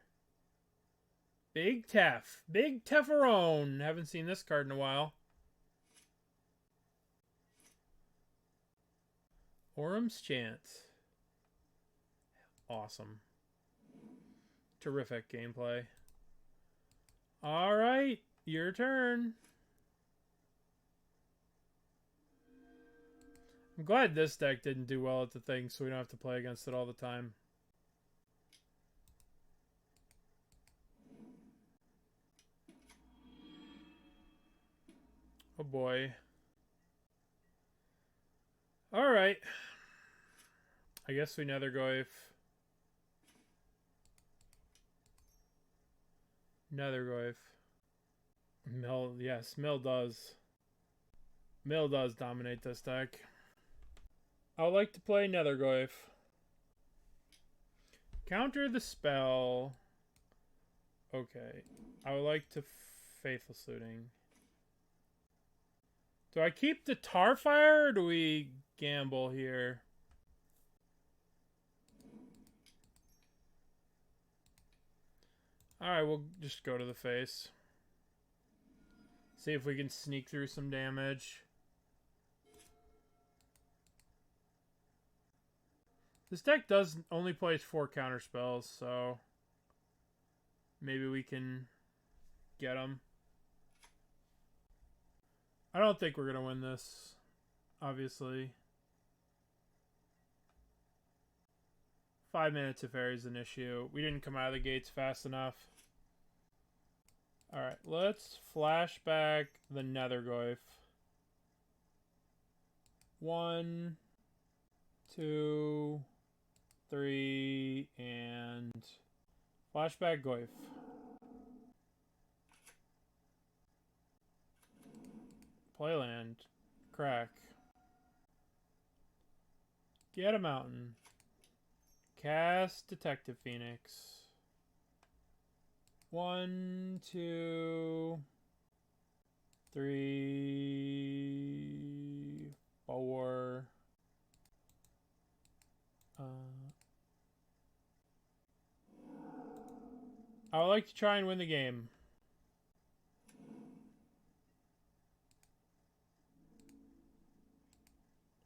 S1: Big Tef. Big Teferone. Haven't seen this card in a while. Orum's Chant. Awesome. Terrific gameplay. Alright, your turn. I'm glad this deck didn't do well at the thing, so we don't have to play against it all the time. Oh boy. Alright. I guess we Nethergoyf. Nethergoyf. Mill, yes, Mill does. Mill does dominate this deck. I would like to play Nethergoyf. Counter the spell. Okay. I would like to Faithless Looting. Do I keep the Tarfire or do we gamble here? Alright, we'll just go to the face. See if we can sneak through some damage. This deck does only plays 4 counter spells, so maybe we can get them. I don't think we're going to win this, obviously. 5 minutes if Aries is an issue. We didn't come out of the gates fast enough. Alright, let's flashback the Nethergoyf. 1, 2, 3, and flashback Goyf. Playland. Crack. Get a mountain. Cast Detective Phoenix. 1, 2, 3, 4. I would like to try and win the game.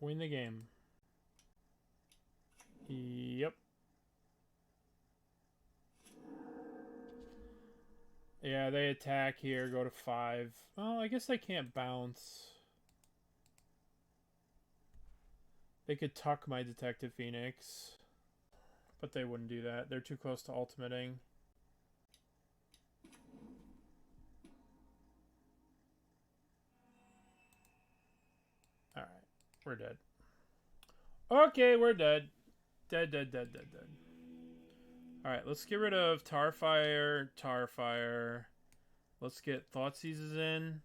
S1: Win the game. Yep. Yeah, they attack here, go to 5. Oh, I guess they can't bounce. They could tuck my Detective Phoenix. But they wouldn't do that. They're too close to ultimating. Alright, we're dead. Okay, we're dead. Dead. Alright, let's get rid of Tarfire. Let's get Thoughtseizes in.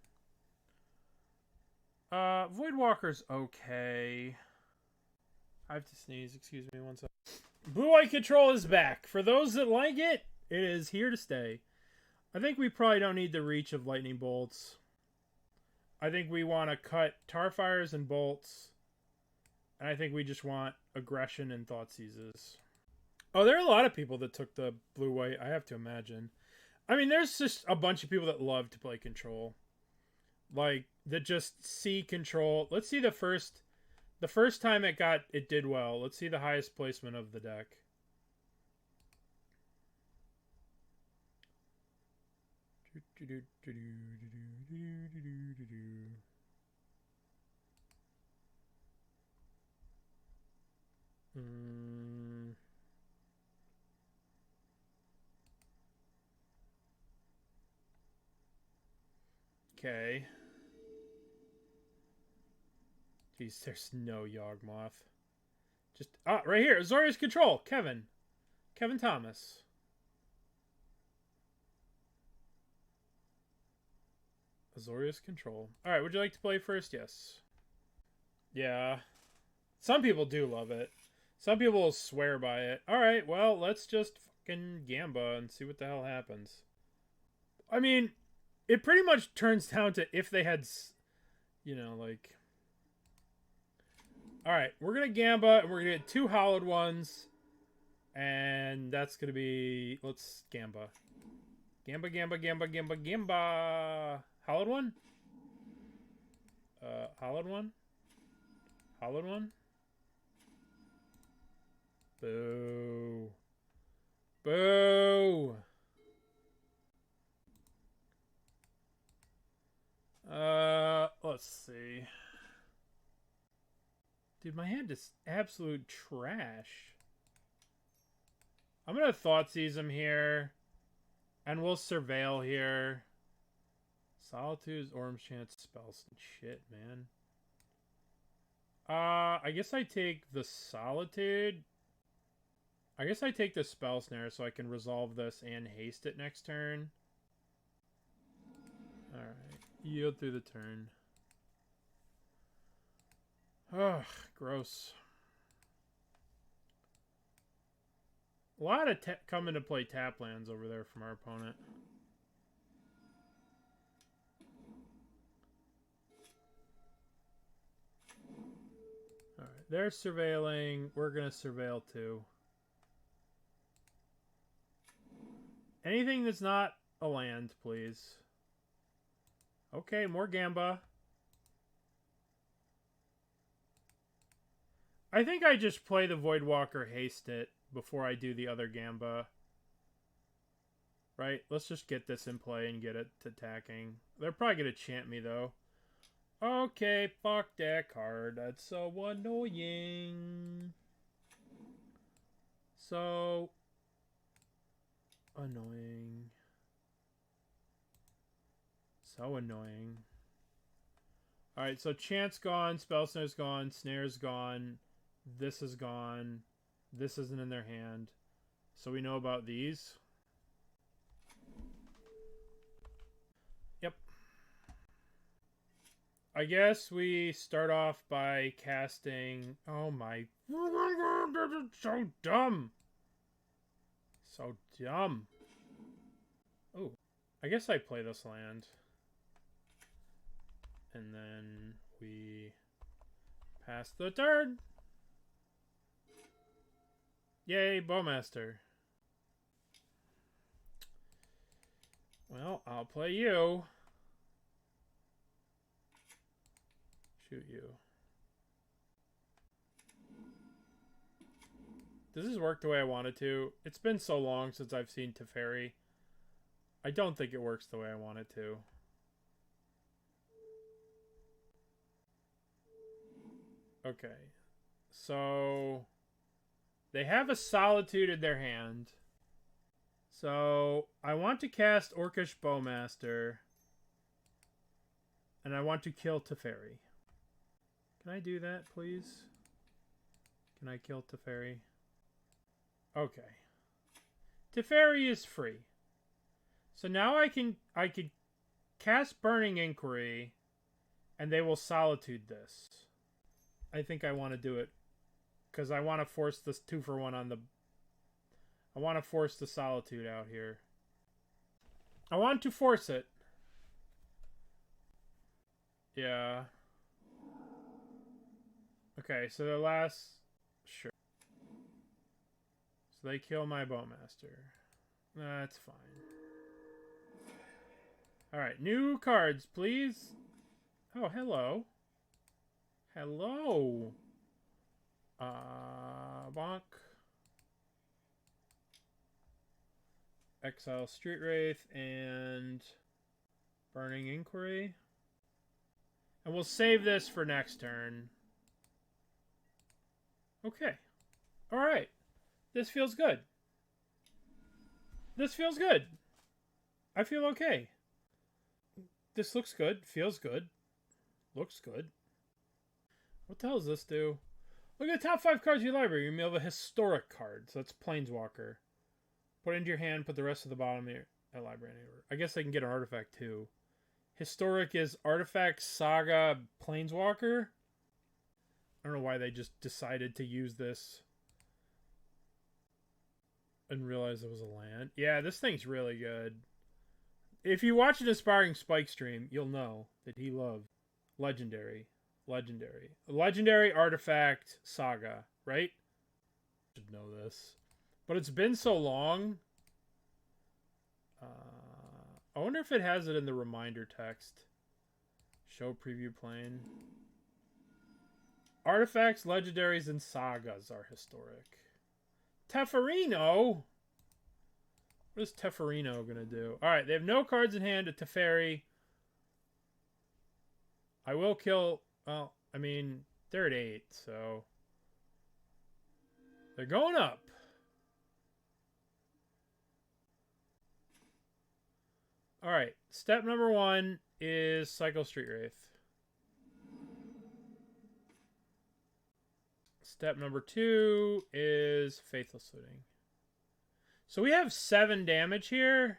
S1: Voidwalker's okay. I have to sneeze, excuse me one second. Blue-White Control is back. For those that like it, it is here to stay. I think we probably don't need the reach of lightning bolts. I think we want to cut Tarfires and bolts. And I think we just want aggression and Thoughtseizes. Oh, there are a lot of people that took the blue-white, I have to imagine. I mean, there's just a bunch of people that love to play control. Like, that just see control. Let's see the first time it did well. Let's see the highest placement of the deck. Okay. Jeez, there's no Yawgmoth. Just right here, Azorius Control, Kevin Thomas. Azorius Control. All right, would you like to play first? Yes. Yeah. Some people do love it. Some people will swear by it. All right, well, let's just fucking Gamba and see what the hell happens. I mean, it pretty much turns down to if they had, you know, like... Alright, we're going to Gamba, and we're going to get 2 hollowed ones. And that's going to be... Let's Gamba. Gamba. Hollowed one? Hollowed one? Hollowed one? Boo. Boo! Let's see. Dude, my hand is absolute trash. I'm gonna Thoughtseize him here. And we'll Surveil here. Solitude's Orange Chance spells and shit, man. I guess I take the Solitude. I guess I take the Spell Snare so I can resolve this and haste it next turn. Alright. Yield through the turn. Ugh, gross. A lot of coming to play tap lands over there from our opponent. Alright, they're surveilling. We're going to surveil too. Anything that's not a land, please. Okay, more Gamba. I think I just play the Voidwalker, haste it, before I do the other Gamba. Right? Let's just get this in play and get it to attacking. They're probably going to chant me, though. Okay, fuck that card. That's so annoying. So... annoying. So annoying. Alright, so Chant's gone, Spell Snare's gone, Snare's gone, this is gone, this isn't in their hand. So we know about these. Yep. I guess we start off by casting... Oh my... So dumb! So dumb. Oh, I guess I play this land. And then we pass the turn. Yay, Bowmaster. Well, I'll play you. Shoot you. Does this work the way I want it to? It's been so long since I've seen Teferi. I don't think it works the way I want it to. Okay. So they have a Solitude in their hand. So I want to cast Orcish Bowmaster. And I want to kill Teferi. Can I do that, please? Can I kill Teferi? Okay. Teferi is free. So now I could cast Burning Inquiry, and they will Solitude this. I think I want to do it because I want to force this 2-for-1 on the. I want to force the Solitude out here. I want to force it. Yeah. Okay, so the last. Sure. So they kill my Bowmaster. That's fine. Alright, new cards, please. Oh, hello. Hello. Bonk. Exile Street Wraith and Burning Inquiry. And we'll save this for next turn. Okay. Alright. This feels good. This feels good. I feel okay. This looks good. Feels good. Looks good. What the hell does this do? Look at the top 5 cards of your library. You may have a historic card. So that's Planeswalker. Put it into your hand. Put the rest of the bottom of your library in order. I guess they can get an artifact too. Historic is Artifact Saga Planeswalker. I don't know why they just decided to use this and realize it was a land. Yeah, this thing's really good. If you watch an Aspiring Spike stream, you'll know that he loves Legendary. Legendary Artifact Saga, right? Should know this. But it's been so long. I wonder if it has it in the reminder text. Show preview plane. Artifacts, legendaries, and sagas are historic. Teferino? What is Teferino going to do? Alright, they have no cards in hand to Teferi. I will kill... Well, I mean, they're at 8, so... They're going up. Alright, step number 1 is Cycle Street Wraith. Step number 2 is Faithless Looting. So we have 7 damage here.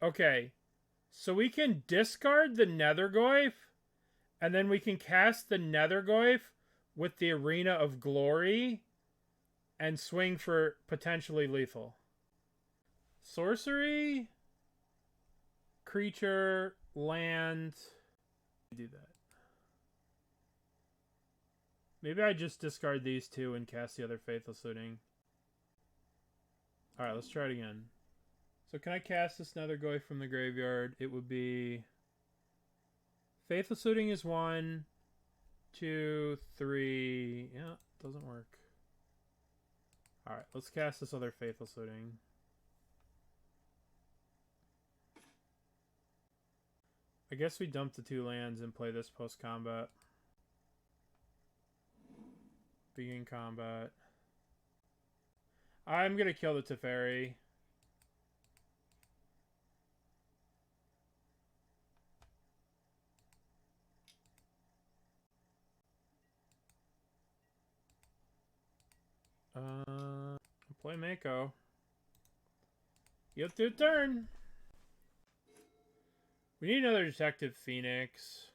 S1: Okay. So we can discard the Nethergoyf. And then we can cast the Nethergoyf with the Arena of Glory. And swing for potentially lethal. Sorcery. Creature. Land. Do that. Maybe I just discard these 2 and cast the other Faithless Looting. Alright, let's try it again. So can I cast this Nethergoyf from the graveyard? It would be... Faithless Looting is 1, 2, 3... Yeah, doesn't work. Alright, let's cast this other Faithless Looting. I guess we dump the 2 lands and play this post-combat. Begin combat. I'm going to kill the Teferi. Play Mako. You have to turn. We need another Detective Phoenix.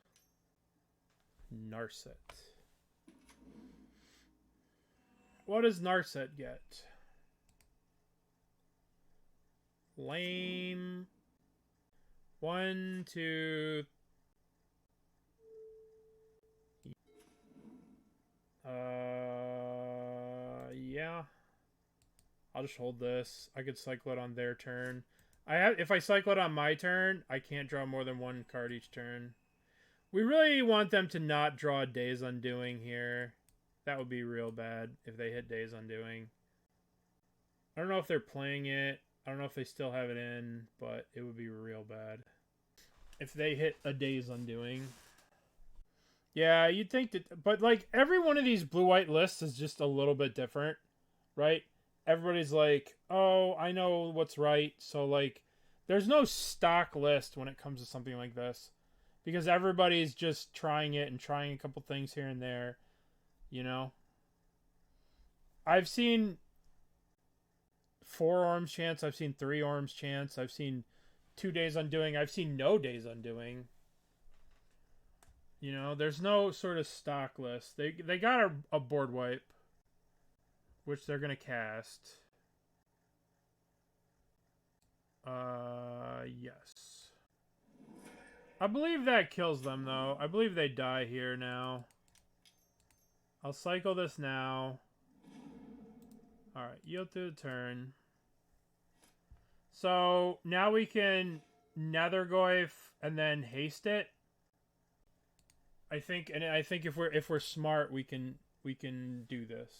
S1: Narset. What does Narset get? Lame. 1, 2. Yeah. I'll just hold this. I could cycle it on their turn. If I cycle it on my turn, I can't draw more than one card each turn. We really want them to not draw Days Undoing here. That would be real bad if they hit Days Undoing. I don't know if they're playing it. I don't know if they still have it in, but it would be real bad if they hit a Days Undoing. Yeah, you'd think that, but like every one of these blue-white lists is just a little bit different, right? Everybody's like, oh, I know what's right. So like, there's no stock list when it comes to something like this, because everybody's just trying it and trying a couple things here and there, you know? I've seen 4 Orms chance. I've seen 3 Orms chance. I've seen 2 Days Undoing. I've seen no Days Undoing. You know, there's no sort of stock list. They got a board wipe, which they're going to cast. Yes. I believe that kills them, though. I believe they die here now. I'll cycle this now. Alright, yield to the turn. So, now we can Nethergoyf and then haste it. I think if we're smart, we can do this.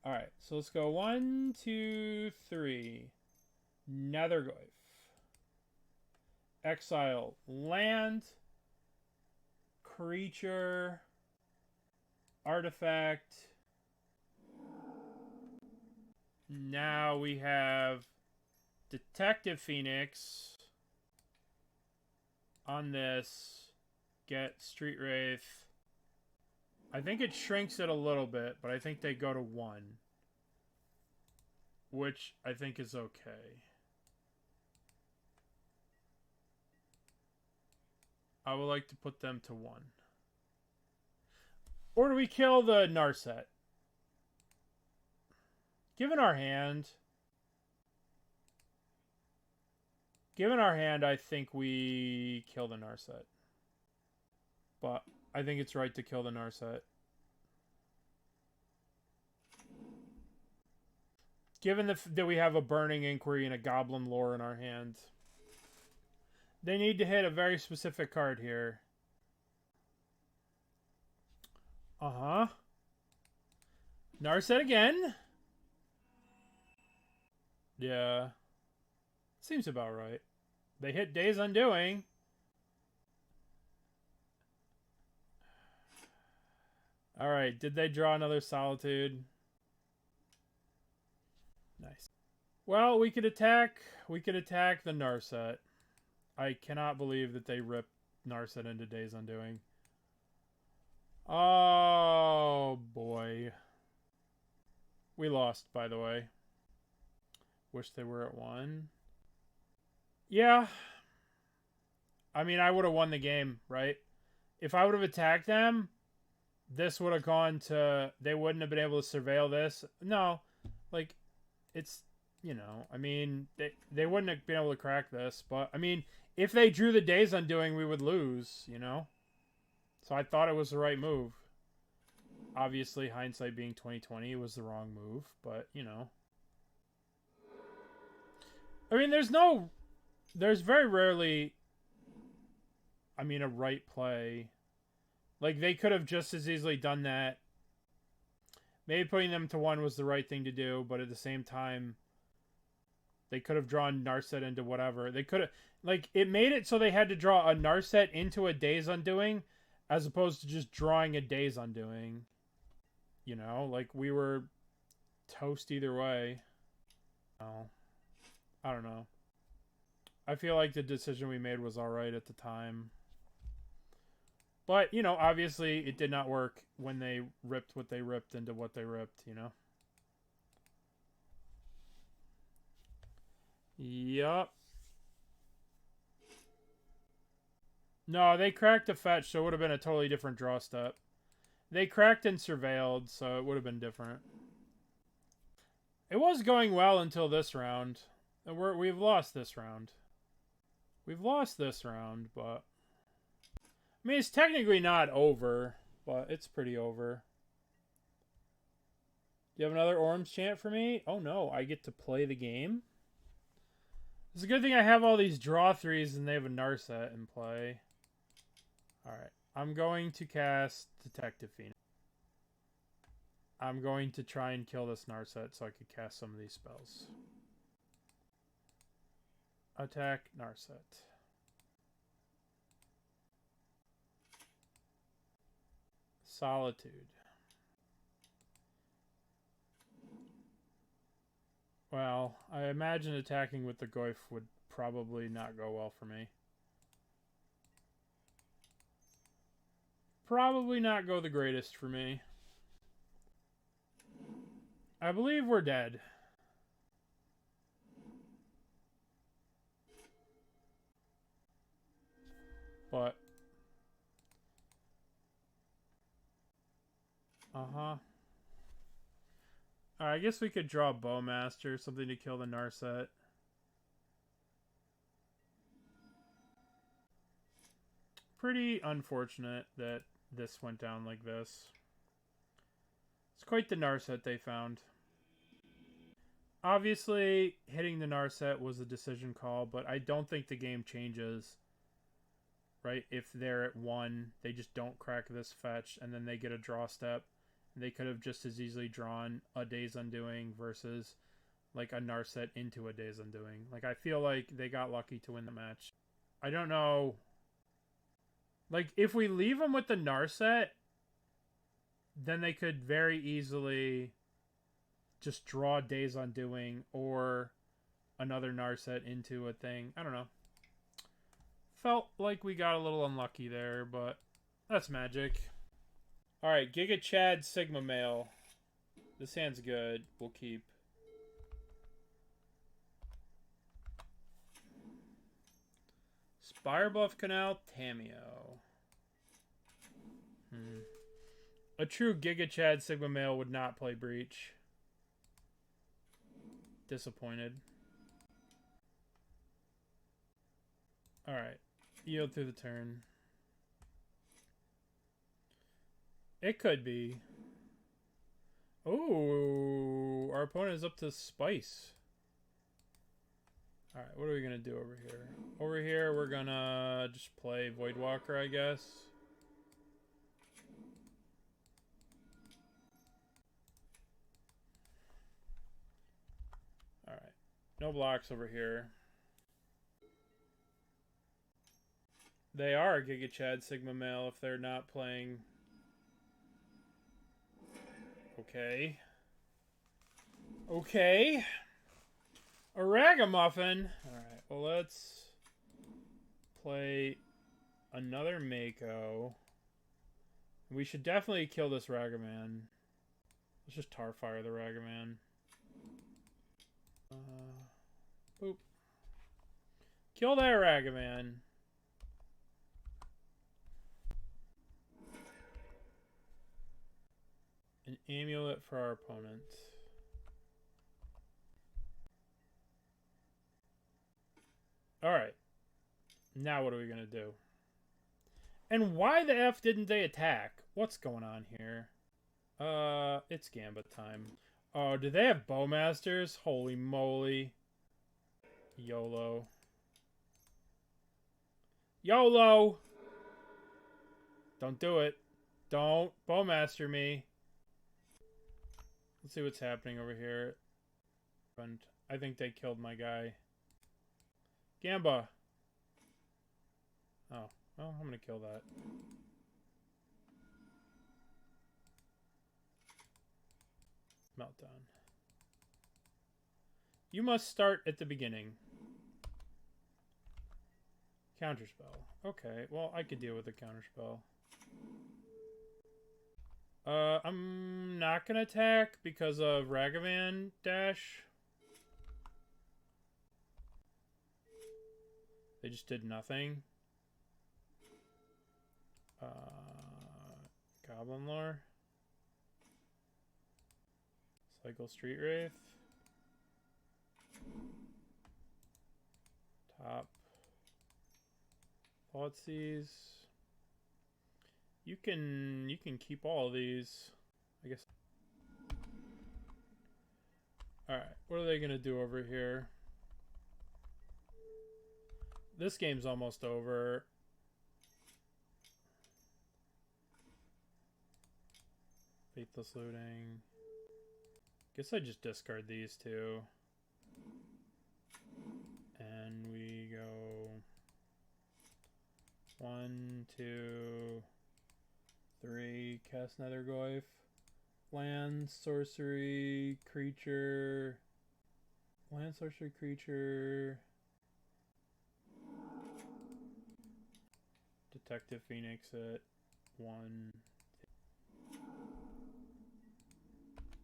S1: All right, so let's go 1, 2, 3. Nethergoyf. Exile land, creature, artifact. Now we have Detective Phoenix on this. Get Street Wraith. I think it shrinks it a little bit, but I think they go to 1. Which I think is okay. I would like to put them to 1. Or do we kill the Narset? Given our hand, I think we kill the Narset. But I think it's right to kill the Narset. Given that we have a Burning Inquiry and a Goblin Lore in our hand, they need to hit a very specific card here. Uh-huh. Narset again? Yeah. Seems about right. They hit Days Undoing. Alright, did they draw another Solitude? Nice. Well, we could attack the Narset. I cannot believe that they ripped Narset into Days Undoing. Oh, boy. We lost, by the way. Wish they were at 1. Yeah. I mean, I would have won the game, right? If I would have attacked them, this would have gone to... They wouldn't have been able to surveil this. No. Like, it's... You know, I mean, they wouldn't have been able to crack this. But, I mean, if they drew the Days Undoing, we would lose, you know? So I thought it was the right move. Obviously, hindsight being 2020, it was the wrong move. But, you know. I mean, there's very rarely, I mean, a right play. Like, they could have just as easily done that. Maybe putting them to 1 was the right thing to do, but at the same time, they could have drawn Narset into whatever. They could have, like, it made it so they had to draw a Narset into a Days Undoing, as opposed to just drawing a Days Undoing. You know, like, we were toast either way. Oh. I don't know. I feel like the decision we made was alright at the time. But, you know, obviously it did not work when they ripped what they ripped into what they ripped, you know? Yup. No, they cracked a fetch, so it would have been a totally different draw step. They cracked and surveilled, so it would have been different. It was going well until this round. And we've lost this round. We've lost this round, but... I mean, it's technically not over, but it's pretty over. Do you have another Orms chant for me? Oh no, I get to play the game? It's a good thing I have all these draw threes and they have a Narset in play. Alright, I'm going to cast Detective Phoenix. I'm going to try and kill this Narset so I could cast some of these spells. Attack Narset. Solitude. Well, I imagine attacking with the Goyf would probably not go well for me. Probably not go the greatest for me. I believe we're dead. But... Uh-huh. I guess we could draw Bowmaster, something to kill the Narset. Pretty unfortunate that this went down like this. It's quite the Narset they found. Obviously, hitting the Narset was a decision call, but I don't think the game changes. Right? If they're at 1, they just don't crack this fetch, and then they get a draw step. They could have just as easily drawn a Days Undoing versus like a Narset into a Days Undoing. Like, I feel like they got lucky to win the match. I don't know. Like, if we leave them with the Narset, then they could very easily just draw Days Undoing or another Narset into a thing. I don't know. Felt like we got a little unlucky there, but that's Magic. Alright, Giga Chad Sigma Male. This hand's good. We'll keep. Spirebluff Canal Tameo. A true Giga Chad Sigma Male would not play Breach. Disappointed. Alright. Yield through the turn. It could be. Oh, our opponent is up to Spice. Alright, what are we going to do over here? Over here, we're going to just play Voidwalker, I guess. Alright. No blocks over here. They are Giga Chad Sigma Male if they're not playing... Okay. Okay. A Ragamuffin. Alright, well, let's play another Mako. We should definitely kill this Ragaman. Let's just Tarfire the Ragaman. Boop. Kill that Ragaman. An amulet for our opponent. Alright. Now what are we going to do? And why the F didn't they attack? What's going on here? It's Gambit time. Oh, do they have Bowmasters? Holy moly. YOLO. YOLO! Don't do it. Don't Bowmaster me. Let's see what's happening over here. I think they killed my guy. Gamba. Oh, well, I'm going to kill that. Meltdown. You must start at the beginning. Counterspell. Okay, well, I could deal with the counterspell. I'm not gonna attack because of Ragavan dash. They just did nothing. Goblin Lore. Cycle Street Wraith. Top. Thoughtseize. You can keep all of these, I guess. Alright, what are they gonna do over here? This game's almost over. Faithless Looting. Guess I just discard these two. And we go 1, 2, 3. Cast Nethergoyf. Land, sorcery, creature. Land, sorcery, creature. Detective Phoenix at 1.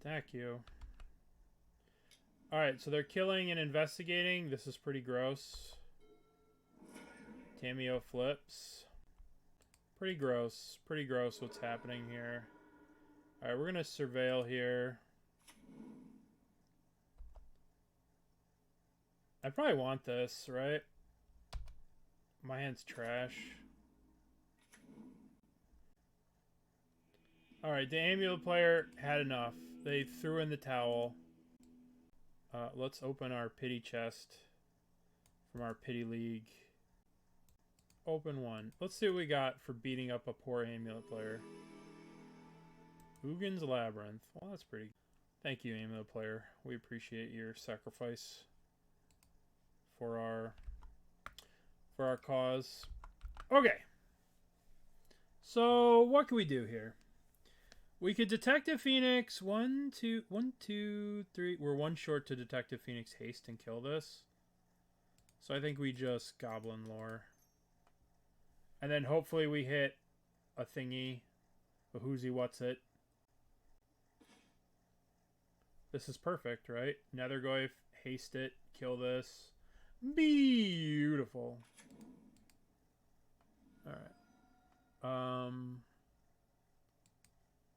S1: Attack you. Alright, so they're killing and investigating. This is pretty gross. Tamiyo flips. Pretty gross. Pretty gross what's happening here. Alright, we're going to surveil here. I probably want this, right? My hand's trash. Alright, the Amulet player had enough. They threw in the towel. Let's open our pity chest from our pity league. Open one. Let's see what we got for beating up a poor Amulet player. Ugin's Labyrinth. Well, that's pretty. Thank you, Amulet player. We appreciate your sacrifice for our cause. Okay. So what can we do here? We could Detective Phoenix 1, 2, 3. We're one short to Detective Phoenix haste and kill this. So I think we just Goblin Lore. And then hopefully we hit a thingy. A whoozy what's it. This is perfect, right? Nethergoyf, haste it, kill this. Beautiful. Alright.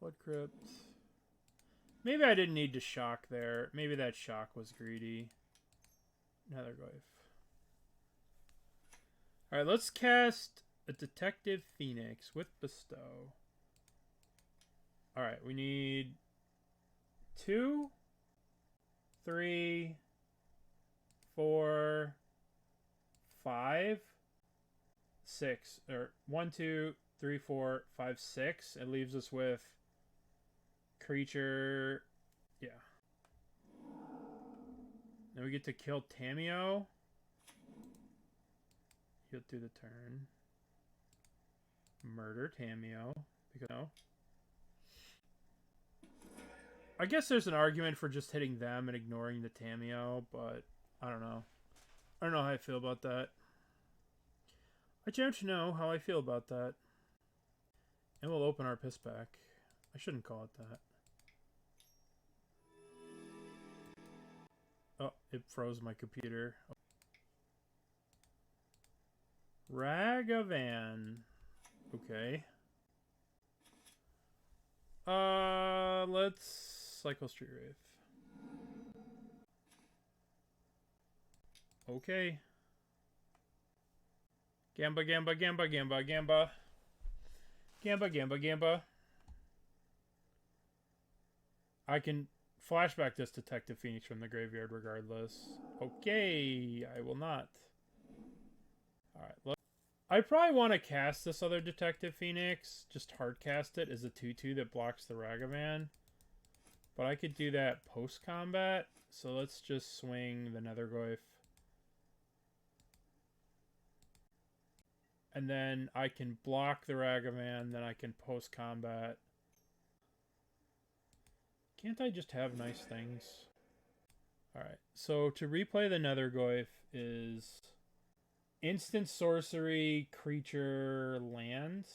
S1: Blood Crypt. Maybe I didn't need to shock there. Maybe that shock was greedy. Nethergoyf. Alright, let's cast a Detective Phoenix with Bestow. Alright, we need 2, 3, 4, 5, 6. Or 1, 2, 3, 4, 5, 6. It leaves us with creature. Yeah. Then we get to kill Tamiyo. He'll do the turn. Murder Tamiyo. Because no. I guess there's an argument for just hitting them and ignoring the Tamiyo, but I don't know. I don't know how I feel about that. I don't know how I feel about that. And we'll open our piss back. I shouldn't call it that. Oh, it froze my computer. Ragavan. Okay. Let's cycle Street Wraith. Okay. Gamba, gamba, gamba, gamba, gamba. Gamba, gamba, gamba. I can flashback this Detective Phoenix from the graveyard regardless. Okay, I will not. Alright, look. I probably want to cast this other Detective Phoenix. Just hard cast it as a 2/2 that blocks the Ragavan. But I could do that post-combat. So let's just swing the Nethergoyf. And then I can block the Ragavan. Then I can post-combat. Can't I just have nice things? Alright, so to replay the Nethergoyf is instant sorcery, creature, land.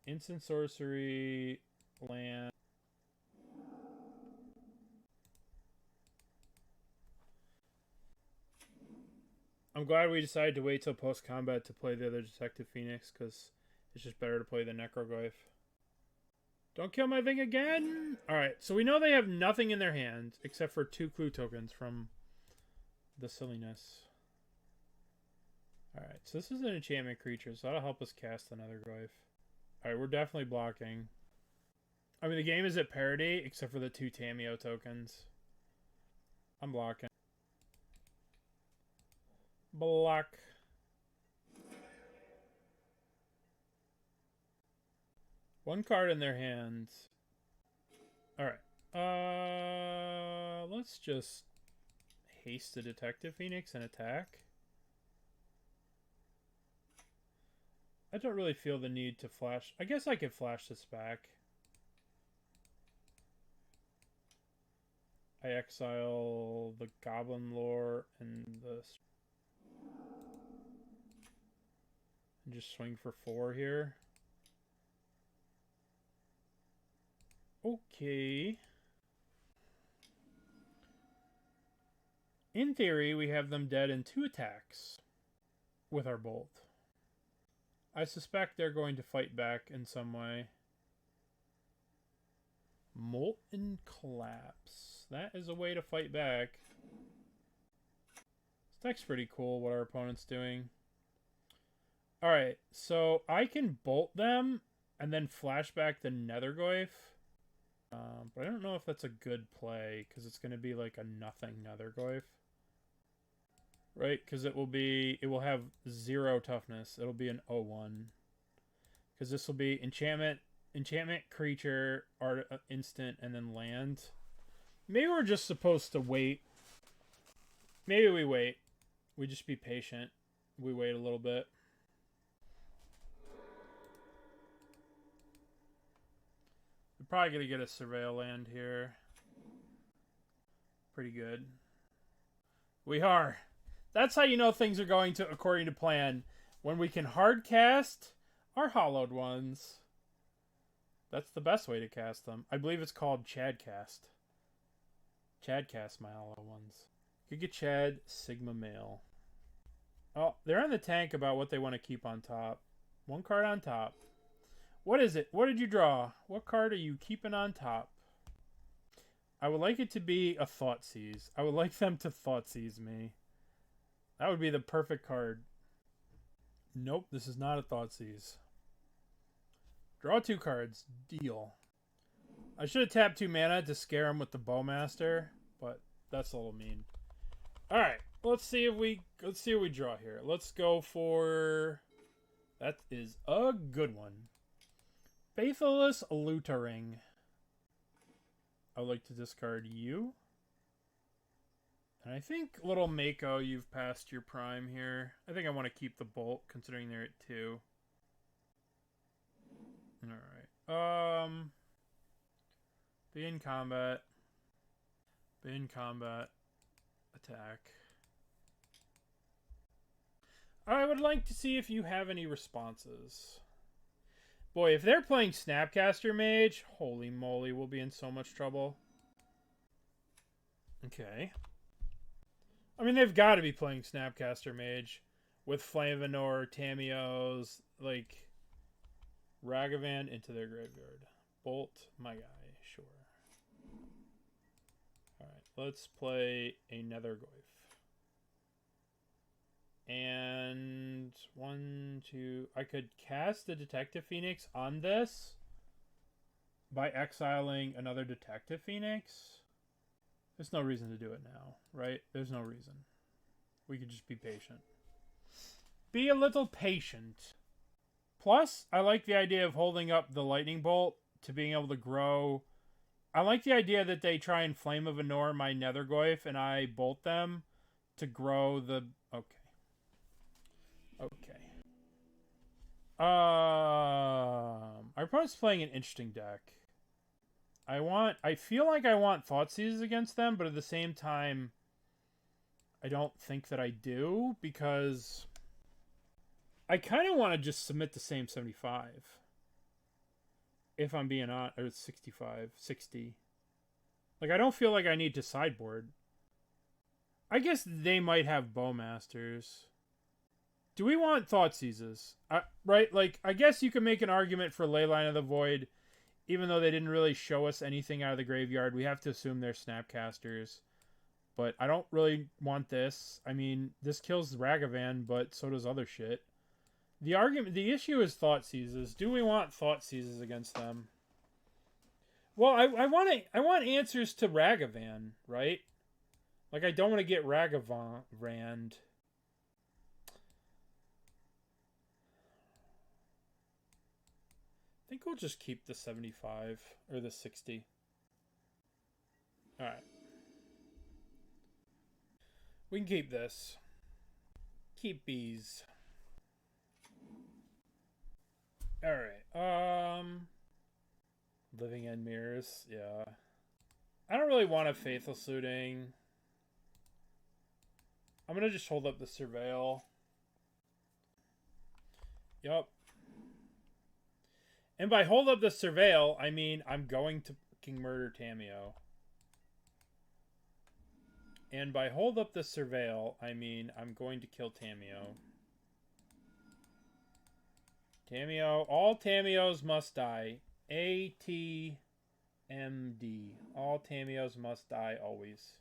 S1: Instant sorcery, land. I'm glad we decided to wait till post-combat to play the other Detective Phoenix, because it's just better to play the Necrogoyf. Don't kill my thing again! Alright, so we know they have nothing in their hand, except for 2 clue tokens from the silliness. Alright, so this is an enchantment creature, so that'll help us cast the Nethergoyf. Alright, we're definitely blocking. I mean, the game is at parity, except for the 2 Tamiyo tokens. I'm blocking. Block. One card in their hands. Alright. Let's just haste the Detective Phoenix and attack. I don't really feel the need to flash. I guess I could flash this back. I exile the Goblin Lore and just swing for 4 here. Okay. In theory, we have them dead in 2 attacks with our bolt. I suspect they're going to fight back in some way. Molten Collapse. That is a way to fight back. This deck's pretty cool, what our opponent's doing. Alright, so I can bolt them and then flashback the Nethergoyf. But I don't know if that's a good play, because it's going to be like a nothing Nethergoyf. Right, because it will have 0 toughness. It'll be an 0-1. Because this will be enchantment, creature, art, instant, and then land. Maybe we're just supposed to wait. Maybe we wait. We just be patient. We wait a little bit. We're probably going to get a Surveil land here. Pretty good. We are. That's how you know things are going to according to plan. When we can hard cast our hollowed ones. That's the best way to cast them. I believe it's called Chadcast. Chadcast my hollow ones. Could get Chad, Sigma Male. Oh, they're on the tank about what they want to keep on top. 1 card on top. What is it? What did you draw? What card are you keeping on top? I would like it to be a Thoughtseize. I would like them to Thoughtseize me. That would be the perfect card. Nope, this is not a Thoughtseize. Draw 2 cards. Deal. I should have tapped 2 mana to scare him with the Bowmaster, but that's a little mean. Alright, let's see what we draw here. Let's go for... That is a good one. Faithless Looting. I would like to discard you. And I think, little Mako, you've passed your prime here. I think I want to keep the Bolt, considering they're at 2. Alright. Be in combat. Be in combat. Attack. I would like to see if you have any responses. Boy, if they're playing Snapcaster Mage, holy moly, we'll be in so much trouble. Okay. I mean, they've got to be playing Snapcaster Mage with Flaminor, Tamiyos, like Ragavan into their graveyard. Bolt, my guy, sure. Alright, let's play a Nethergoyf. And 1, 2... I could cast the Detective Phoenix on this by exiling another Detective Phoenix. There's no reason to do it now, right? There's no reason. We could just be patient. Be a little patient. Plus, I like the idea of holding up the Lightning Bolt to being able to grow. I like the idea that they try and Flame of Anor my Nethergoyf and I bolt them to grow the... Okay. Okay. Our opponent's playing an interesting deck. I feel like I want Thoughtseize against them, but at the same time, I don't think that I do, because I kind of want to just submit the same 75. If I'm being honest, or 65, 60. Like, I don't feel like I need to sideboard. I guess they might have Bowmasters. Do we want Thoughtseizes? Right? Like, I guess you could make an argument for Leyline of the Void. Even though they didn't really show us anything out of the graveyard, we have to assume they're Snapcasters. But I don't really want this. I mean, this kills Ragavan, but so does other shit. The issue is Thoughtseizes. Do we want Thoughtseizes against them? Well, I want answers to Ragavan, right? Like, I don't want to get Rand. I think we'll just keep the 75 or the 60. All right. We can keep this. Keep bees. All right. Living End Mirrors. Yeah. I don't really want a Faithless Looting. I'm going to just hold up the Surveil. Yup. And by hold up the Surveil, I mean I'm going to fucking murder Tamiyo. And by hold up the Surveil, I mean I'm going to kill Tamiyo. Tamiyo. All Tamiyos must die. ATMD. All Tamiyos must die always.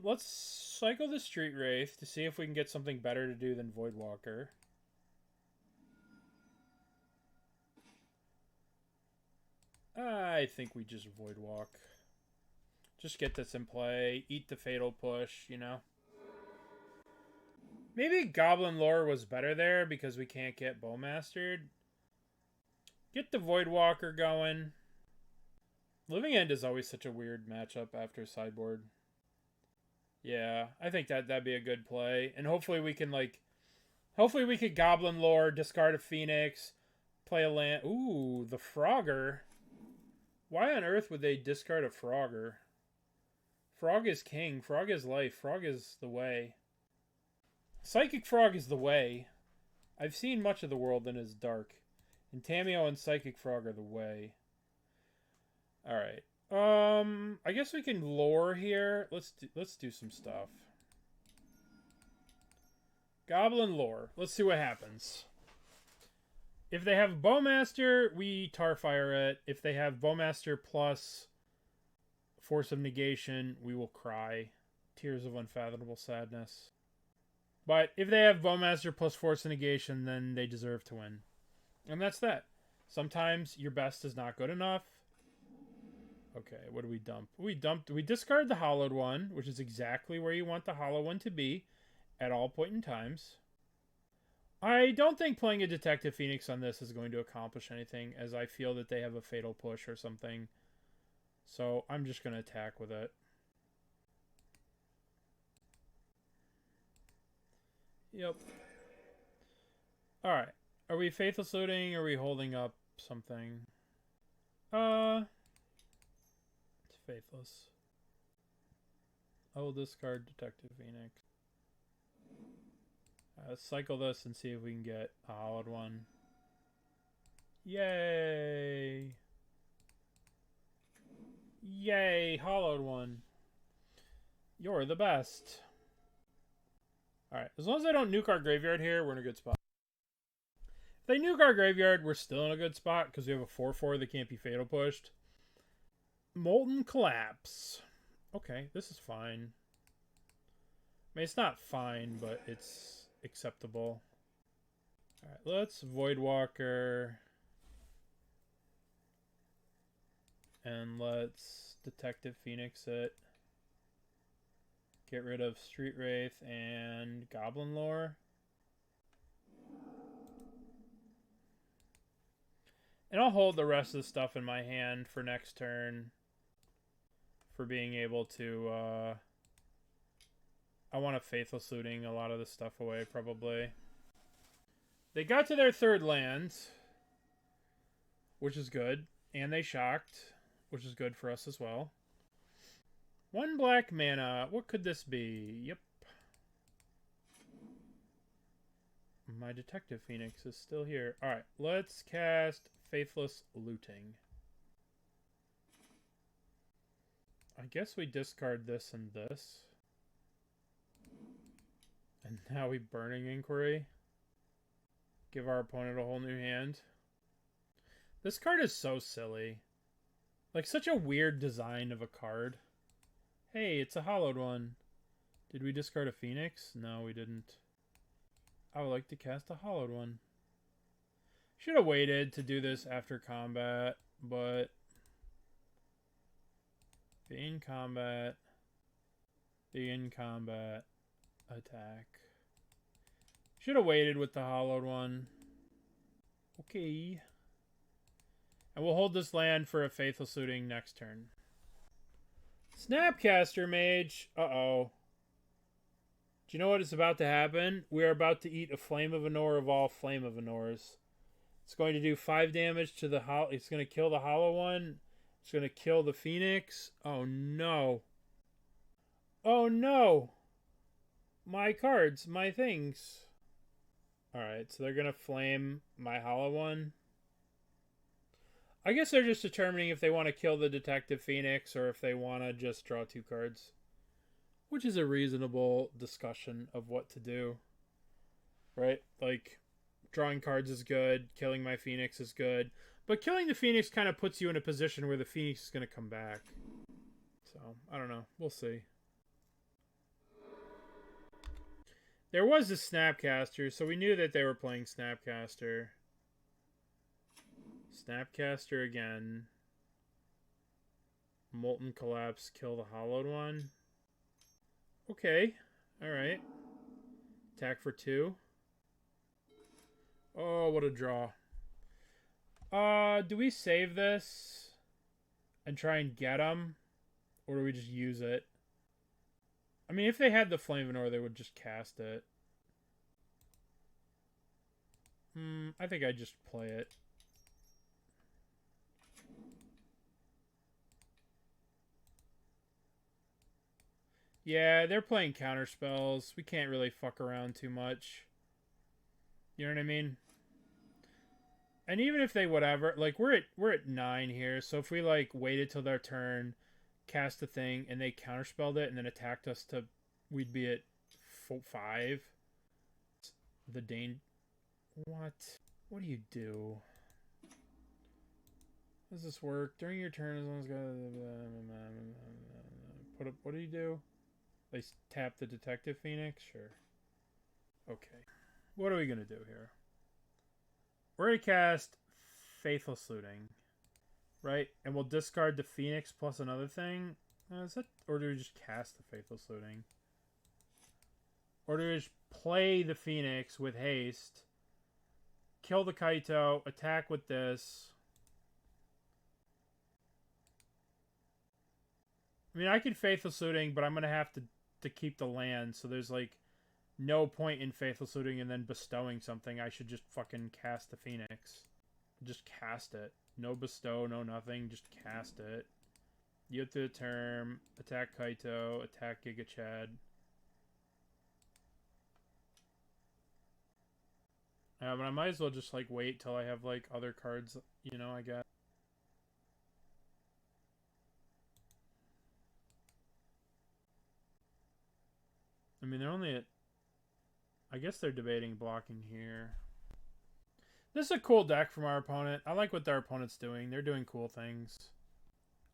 S1: Let's cycle the Street Wraith to see if we can get something better to do than Voidwalker. I think we just Voidwalk. Just get this in play. Eat the Fatal Push, you know? Maybe Goblin Lore was better there because we can't get Bowmastered. Get the Voidwalker going. Living End is always such a weird matchup after sideboard. Yeah, I think that'd be a good play. And hopefully we can, like... Hopefully we could Goblin Lore, discard a Phoenix, play a land... Ooh, the Frogger. Why on earth would they discard a Frogger? Frog is king. Frog is life. Frog is the way. Psychic Frog is the way. I've seen much of the world and is dark. And Tamiyo and Psychic Frog are the way. Alright. I guess we can lore here. Let's do some stuff. Goblin Lore. Let's see what happens. If they have Bowmaster, we Tarfire it. If they have Bowmaster plus Force of Negation, we will cry. Tears of unfathomable sadness. But if they have Bowmaster plus Force of Negation, then they deserve to win. And that's that. Sometimes your best is not good enough. Okay, what do we dump? We discard the hollowed one, which is exactly where you want the hollow one to be at all point in times. I don't think playing a Detective Phoenix on this is going to accomplish anything, as I feel that they have a Fatal Push or something. So I'm just going to attack with it. Yep. Alright. Are we Faithless Looting, or are we holding up something? It's Faithless. I will discard Detective Phoenix. Let's cycle this and see if we can get a hollowed one. Yay! Yay, hollowed one. You're the best. Alright, as long as I don't nuke our graveyard here, we're in a good spot. If they nuke our graveyard, we're still in a good spot because we have a 4/4 that can't be fatal pushed. Molten Collapse. Okay, this is fine. I mean, it's not fine, but it's acceptable. Alright, let's Voidwalker. And let's Detective Phoenix it. Get rid of Street Wraith and Goblin Lore. And I'll hold the rest of the stuff in my hand for next turn. For being able to, I want a Faithless Looting a lot of this stuff away, probably. They got to their third land, which is good. And they shocked, which is good for us as well. 1 black mana. What could this be? Yep. My Detective Phoenix is still here. Alright, let's cast Faithless Looting. I guess we discard this and this. And now we Burning Inquiry. Give our opponent a whole new hand. This card is so silly. Like, such a weird design of a card. Hey, it's a hollowed one. Did we discard a Phoenix? No, we didn't. I would like to cast a hollowed one. Should have waited to do this after combat, but... Be in combat. Attack. Should have waited with the hollowed one. Okay. And we'll hold this land for a Faithless Looting next turn. Snapcaster Mage. Uh-oh. Do you know what is about to happen? We are about to eat a Flame of Anor of all Flame of Anors. It's going to do 5 damage to the hollow. It's going to kill the hollow one. It's going to kill the Phoenix. Oh no. Oh no. My cards, my things. Alright, so they're going to flame my hollow one. I guess they're just determining if they want to kill the Detective Phoenix or if they want to just draw 2 cards. Which is a reasonable discussion of what to do. Right? Like, drawing cards is good. Killing my Phoenix is good. But killing the Phoenix kind of puts you in a position where the Phoenix is going to come back. So, I don't know. We'll see. There was a Snapcaster, so we knew that they were playing Snapcaster. Snapcaster again. Molten Collapse, kill the hollowed one. Okay. Alright. Attack for 2. Oh, what a draw. Do we save this and try and get them? Or do we just use it? I mean, if they had the Flame of Anor, they would just cast it. I think I'd just play it. Yeah, they're playing counterspells. We can't really fuck around too much. You know what I mean? And even if they whatever, like we're at 9 here, so if we like waited till their turn, cast the thing, and they counterspelled it and then attacked us to, we'd be at 5. The Dane. What? What do you do? How does this work? During your turn, as long as put up. What do you do? They tap the Detective Phoenix? Sure. Okay. What are we going to do here? We're going to cast Faithless Looting. Right? And we'll discard the Phoenix plus another thing. Is that, or do we just cast the Faithless Looting? Or do we just play the Phoenix with haste? Kill the Kaito. Attack with this. I mean, I could Faithless Looting, but I'm going to have to keep the land. So there's like no point in Faithless Looting and then bestowing something. I should just fucking cast the Phoenix. Just cast it. No bestow, no nothing. Just cast it. You have to term. Attack Kaito. Attack Giga Chad. But I might as well just like wait till I have like other cards, you know, I guess. I mean, they're only at... I guess they're debating blocking here. This is a cool deck from our opponent. I like what their opponent's doing. They're doing cool things.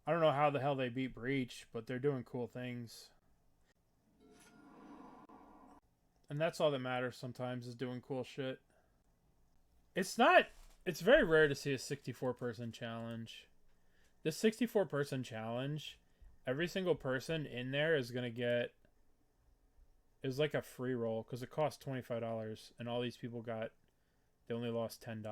S1: I don't know how the hell they beat Breach, but they're doing cool things. And that's all that matters sometimes, is doing cool shit. It's not... It's very rare to see a 64-person challenge. This 64-person challenge, every single person in there is going to get... It's like a free roll, because it costs $25, and all these people got... They only lost $10.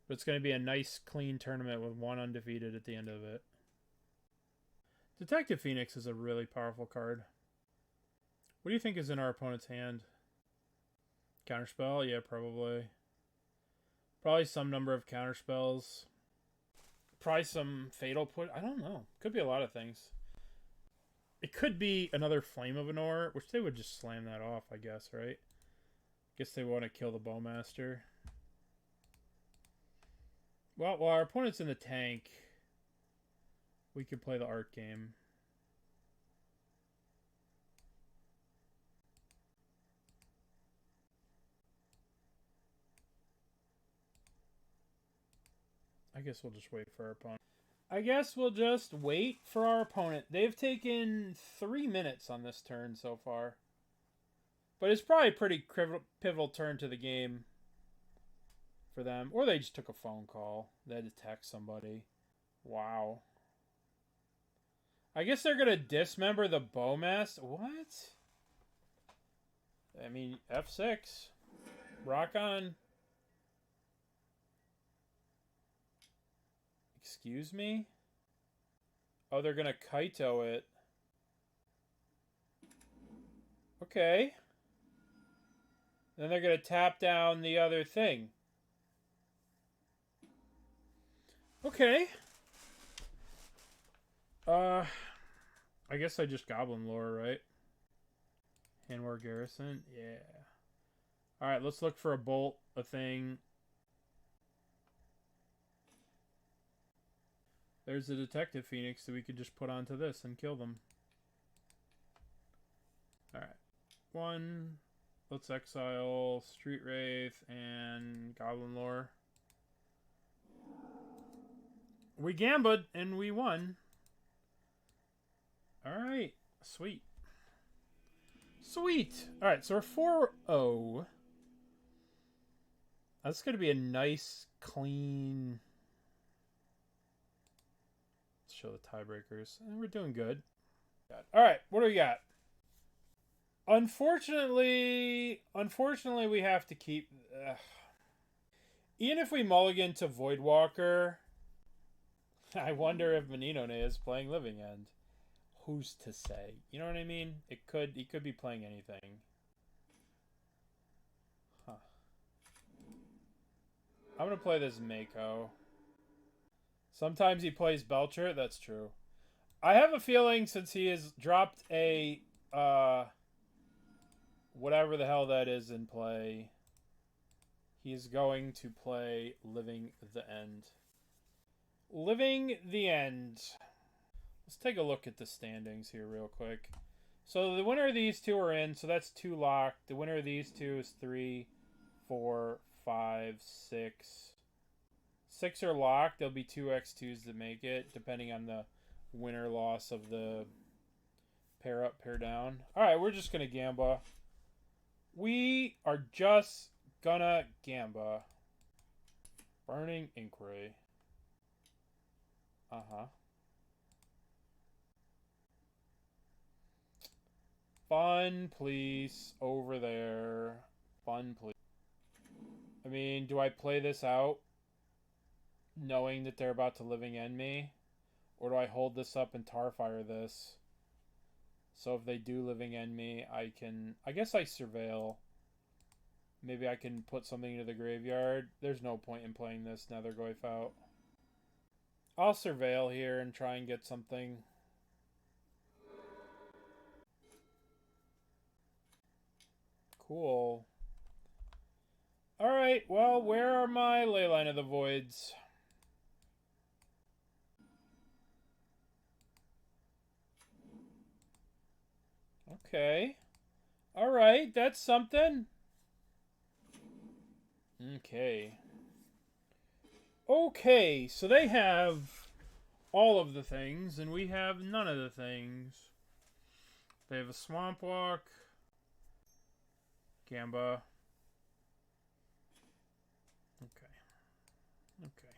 S1: But it's going to be a nice, clean tournament with 1 undefeated at the end of it. Detective Phoenix is a really powerful card. What do you think is in our opponent's hand? Counterspell? Yeah, probably. Probably some number of counterspells. Probably some fatal put. I don't know. Could be a lot of things. It could be another Flame of Anor, which they would just slam that off, I guess, right? Guess they want to kill the Bowmaster. Well, while our opponent's in the tank, we could play the art game. I guess we'll just wait for our opponent. I guess we'll just wait for our opponent. They've taken 3 minutes on this turn so far. But it's probably a pretty pivotal turn to the game for them. Or they just took a phone call. They had to text somebody. Wow. I guess they're going to dismember the Bowmaster. What? I mean, F6. Rock on. Excuse me? Oh, they're going to Kaito it. Okay. Then they're going to tap down the other thing. Okay. I guess I just Goblin Lore, right? Handwar Garrison? Yeah. Alright, let's look for a bolt, a thing. There's a Detective Phoenix that we could just put onto this and kill them. Alright. 1. Let's exile Street Wraith and Goblin Lore. We gambled and we won. Alright. Sweet. Sweet. Alright, so we're 4-0. That's going to be a nice, clean... Let's show the tiebreakers. And we're doing good. Alright, what do we got? Unfortunately, we have to keep... Even if we mulligan to Voidwalker, I wonder if Menino is playing Living End. Who's to say? You know what I mean? He could be playing anything. Huh. I'm going to play this Mako. Sometimes he plays Belcher. That's true. I have a feeling since he has dropped a... whatever the hell that is in play, he's going to play Living the End. Living the End. Let's take a look at the standings here real quick. So the winner of these two are in, so that's 2 locked. The winner of these two is 3, 4, 5, 6. 6 are locked. There'll be 2 X2s that make it, depending on the winner loss of the pair up, pair down. Alright, we're just going to Gamba. We are just gonna Gamba. Burning Inquiry. Uh-huh. Fun, please. Over there. Fun, please. I mean, do I play this out knowing that they're about to Living End me? Or do I hold this up and Tarfire this? So if they do Living End me, I guess I Surveil. Maybe I can put something into the graveyard. There's no point in playing this Nethergoyf out. I'll Surveil here and try and get something. Cool. Alright, well, where are my Leyline of the Voids? Okay. Alright, that's something. Okay. Okay, so they have all of the things, and we have none of the things. They have a Swamp Walk. Gamba. Okay. Okay.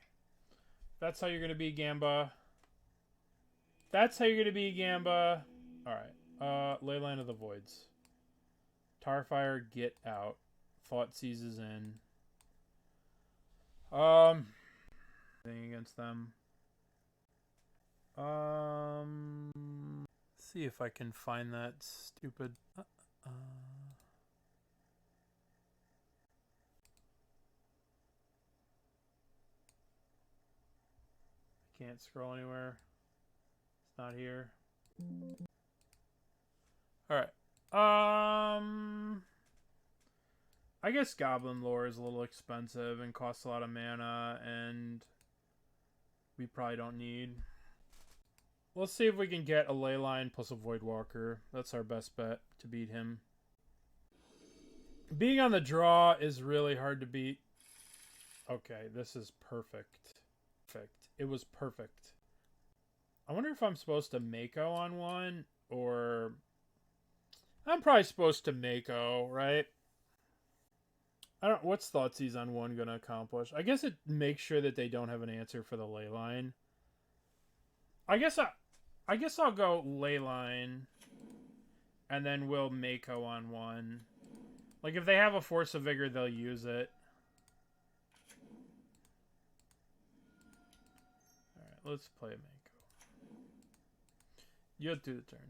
S1: That's how you're going to be, Gamba. That's how you're going to be, Gamba. Alright. Leyline of the Voids. Tarfire, get out. Thoughtseize is in. Thing against them. See if I can find that stupid... Can't scroll anywhere. It's not here. Alright. I guess Goblin Lore is a little expensive and costs a lot of mana, and we probably don't need. Let's see if we can get a Leyline plus a Voidwalker. That's our best bet to beat him. Being on the draw is really hard to beat. Okay, this is perfect. perfect. It was perfect. I wonder if I'm supposed to Mako on one, or... I'm probably supposed to Mako, right? I don't... What's Thoughtseize on one going to accomplish? I guess it makes sure that they don't have an answer for the Leyline. I guess I'll go Leyline, and then we'll Mako on one. Like, if they have a Force of Vigor, they'll use it. Alright, let's play Mako. You'll do the turn.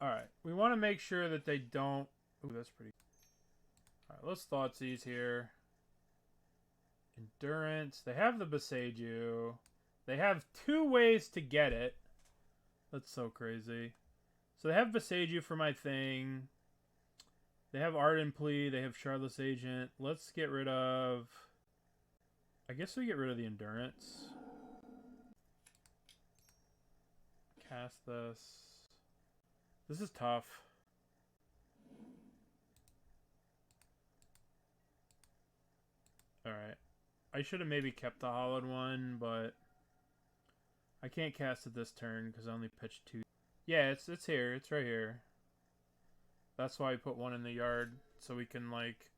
S1: Alright, we want to make sure that they don't... Ooh, that's pretty... Alright, let's Thoughtseize here. Endurance. They have the Boseiju. They have 2 ways to get it. That's so crazy. So they have Boseiju for my thing. They have Ardent Plea. They have Shardless Agent. Let's get rid of... I guess we get rid of the Endurance. Cast this. This is tough. Alright. I should have maybe kept the hollowed one, but... I can't cast it this turn because I only pitched 2. Yeah, it's here. It's right here. That's why I put 1 in the yard. So we can, like...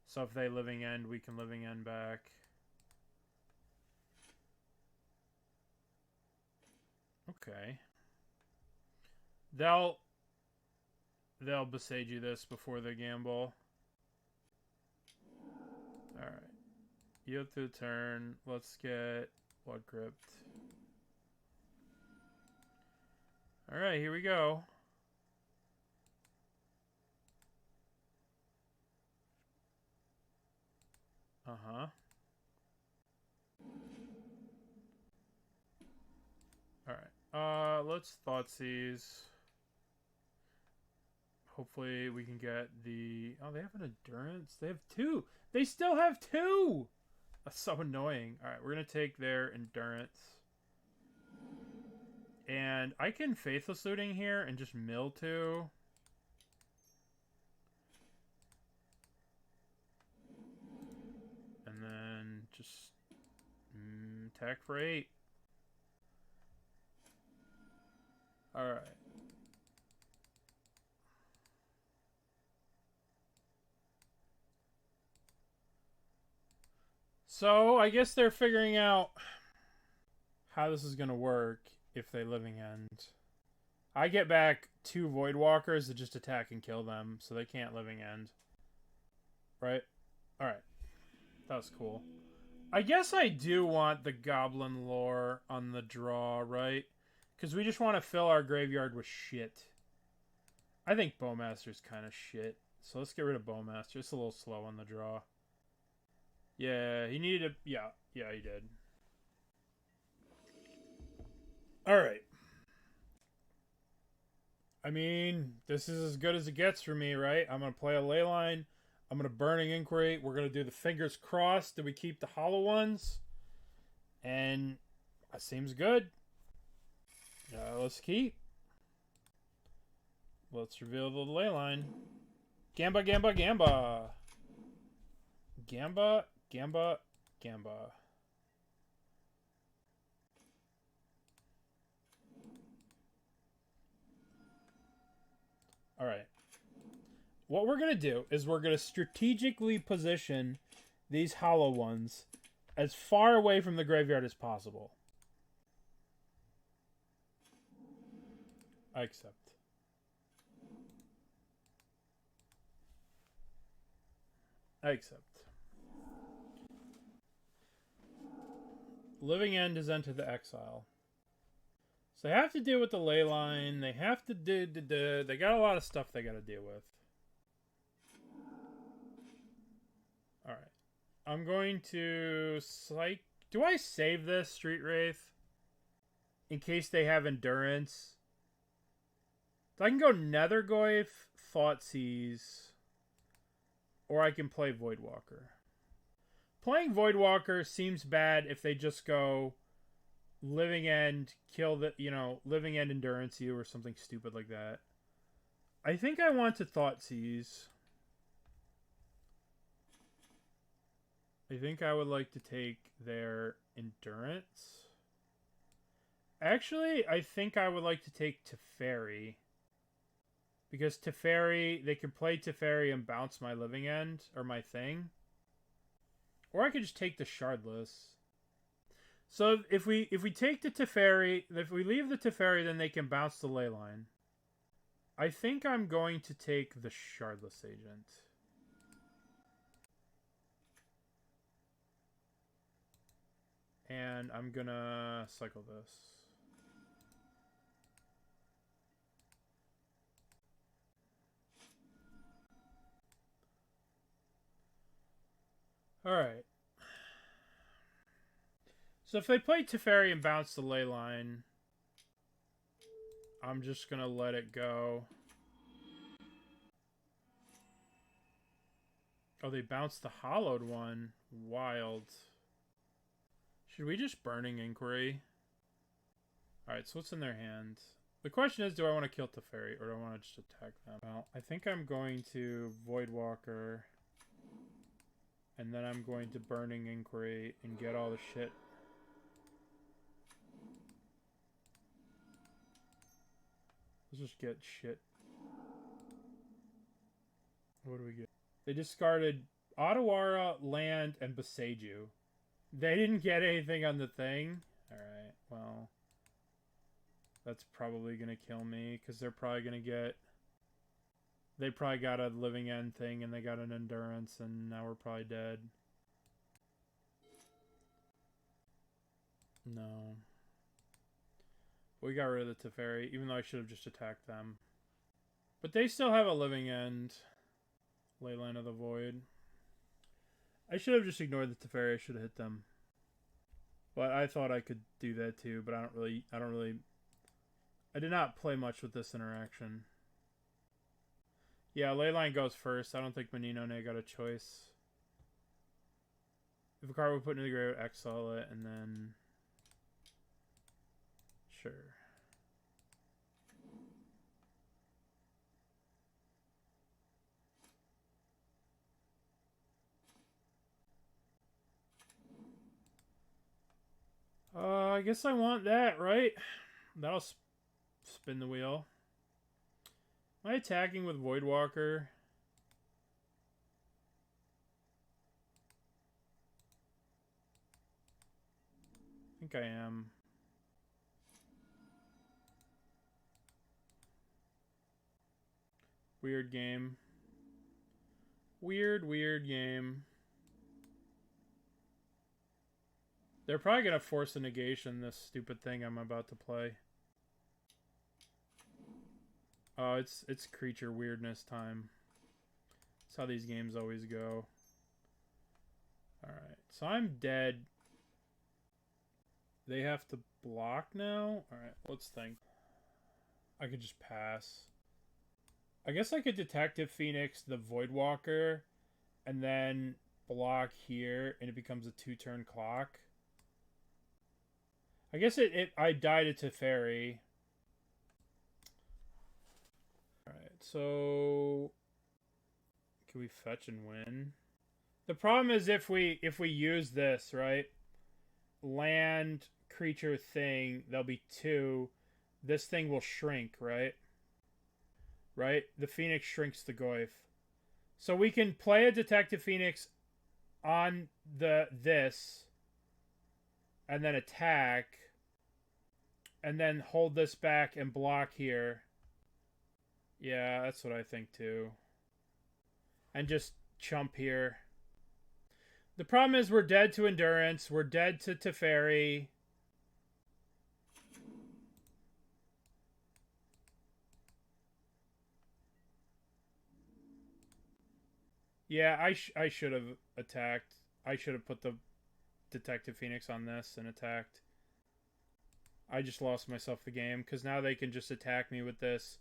S1: So if they living end, we can living end back. Okay. They'll Boseiju this before they gamble. Alright. Yield through the turn. Let's get Blood Crypt. Alright, here we go. Uh-huh. Alright. Let's Thoughtseize. Hopefully we can get the... Oh, they have an Endurance? They have 2! They still have 2! That's so annoying. Alright, we're going to take their Endurance. And I can Faithless Looting here and just mill 2. And then just attack for 8. Alright. So, I guess they're figuring out how this is going to work if they living end. I get back 2 Voidwalkers that just attack and kill them, so they can't living end. Right? Alright. That was cool. I guess I do want the Goblin Lore on the draw, right? Because we just want to fill our graveyard with shit. I think Bowmaster's kind of shit. So let's get rid of Bowmaster. It's a little slow on the draw. Yeah, he needed a... Yeah, he did. Alright. I mean, this is as good as it gets for me, right? I'm going to play a Leyline. I'm going to Burning Inquiry. We're going to do the fingers crossed that we keep the hollow ones. And that seems good. Let's keep. Let's reveal the Leyline. Gamba, Gamba, Gamba. Gamba, Gamba, Gamba. Alright. What we're going to do is we're going to strategically position these hollow ones as far away from the graveyard as possible. I accept. I accept. Living End is Enter the Exile. So they have to deal with the Leyline. They have to do... They got a lot of stuff they got to deal with. Alright. I'm going to... Do I save this, Street Wraith? In case they have Endurance? I can go Nethergoyf, Thoughtseize, or I can play Voidwalker. Playing Voidwalker seems bad if they just go Living End, kill the, Living End Endurance you or something stupid like that. I think I want to Thoughtseize. I think I would like to take their Endurance. Actually, I think I would like to take Teferi. Because Teferi, they could play Teferi and bounce my Living End, or my thing. Or I could just take the Shardless. So if we take the Teferi, if we leave the Teferi, then they can bounce the Leyline. I think I'm going to take the Shardless Agent. And I'm gonna cycle this. Alright. So if they play Teferi and bounce the Leyline, I'm just gonna let it go. Oh, they bounced the Hollowed one. Wild. Should we just Burning Inquiry? Alright, so what's in their hand? The question is, do I want to kill Teferi, or do I want to just attack them? Well, I think I'm going to Voidwalker. And then I'm going to Burning Inquiry and get all the shit. Let's just get shit. What do we get? They discarded Otawara, Land, and Boseiju. They didn't get anything on the thing. Alright, well. That's probably going to kill me, because they're probably going to get... They probably got a Living End thing, and they got an Endurance, and now we're probably dead. No. We got rid of the Teferi, even though I should have just attacked them. But they still have a Living End. Leyline of the Void. I should have just ignored the Teferi. I should have hit them. But I thought I could do that too, but I did not play much with this interaction. Yeah, Leyline goes first. I don't think Menino got a choice. If a card would put into the grave, exile it, and then... Sure. I guess I want that, right? That'll spin the wheel. Am I attacking with Voidwalker? I think I am. Weird game. Weird game. They're probably going to force a negation, this stupid thing I'm about to play. Oh, it's creature weirdness time. That's how these games always go. Alright, so I'm dead. They have to block now? Alright, let's think. I could just pass. I guess I could Detective Phoenix the Voidwalker and then block here and it becomes a 2-turn clock. I guess I died to Teferi. Alright, so can we fetch and win? The problem is if we use this, right? Land, creature, thing, there'll be 2. This thing will shrink, right? Right? The Phoenix shrinks the Goyf. So we can play a Detective Phoenix on this and then attack and then hold this back and block here. Yeah, that's what I think too. And just chump here. The problem is we're dead to Endurance. We're dead to Teferi. Yeah, I should have attacked. I should have put the Detective Phoenix on this and attacked. I just lost myself the game because now they can just attack me with this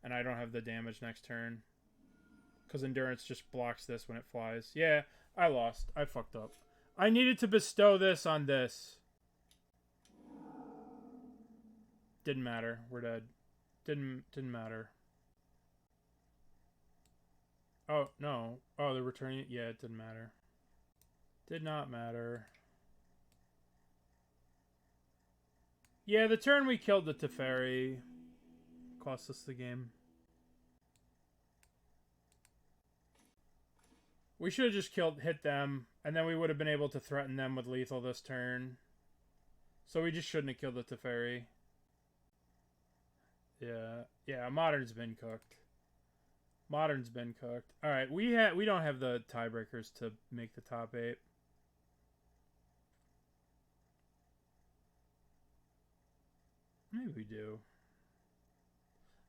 S1: and I don't have the damage next turn. Because Endurance just blocks this when it flies. Yeah, I lost. I fucked up. I needed to bestow this on this. Didn't matter. We're dead. Didn't matter. Oh, no. Oh, they're returning it? Yeah, it didn't matter. Did not matter. Yeah, the turn we killed the Teferi cost us the game. We should have just hit them, and then we would have been able to threaten them with lethal this turn. So we just shouldn't have killed the Teferi. Yeah, Modern's been cooked. Modern's been cooked. All right, we don't have the tiebreakers to make the top 8. Maybe we do.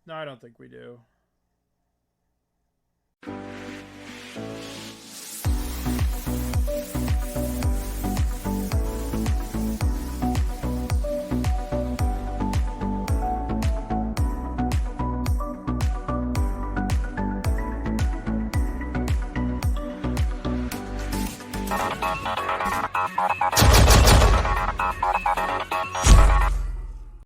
S1: No, I don't think we do.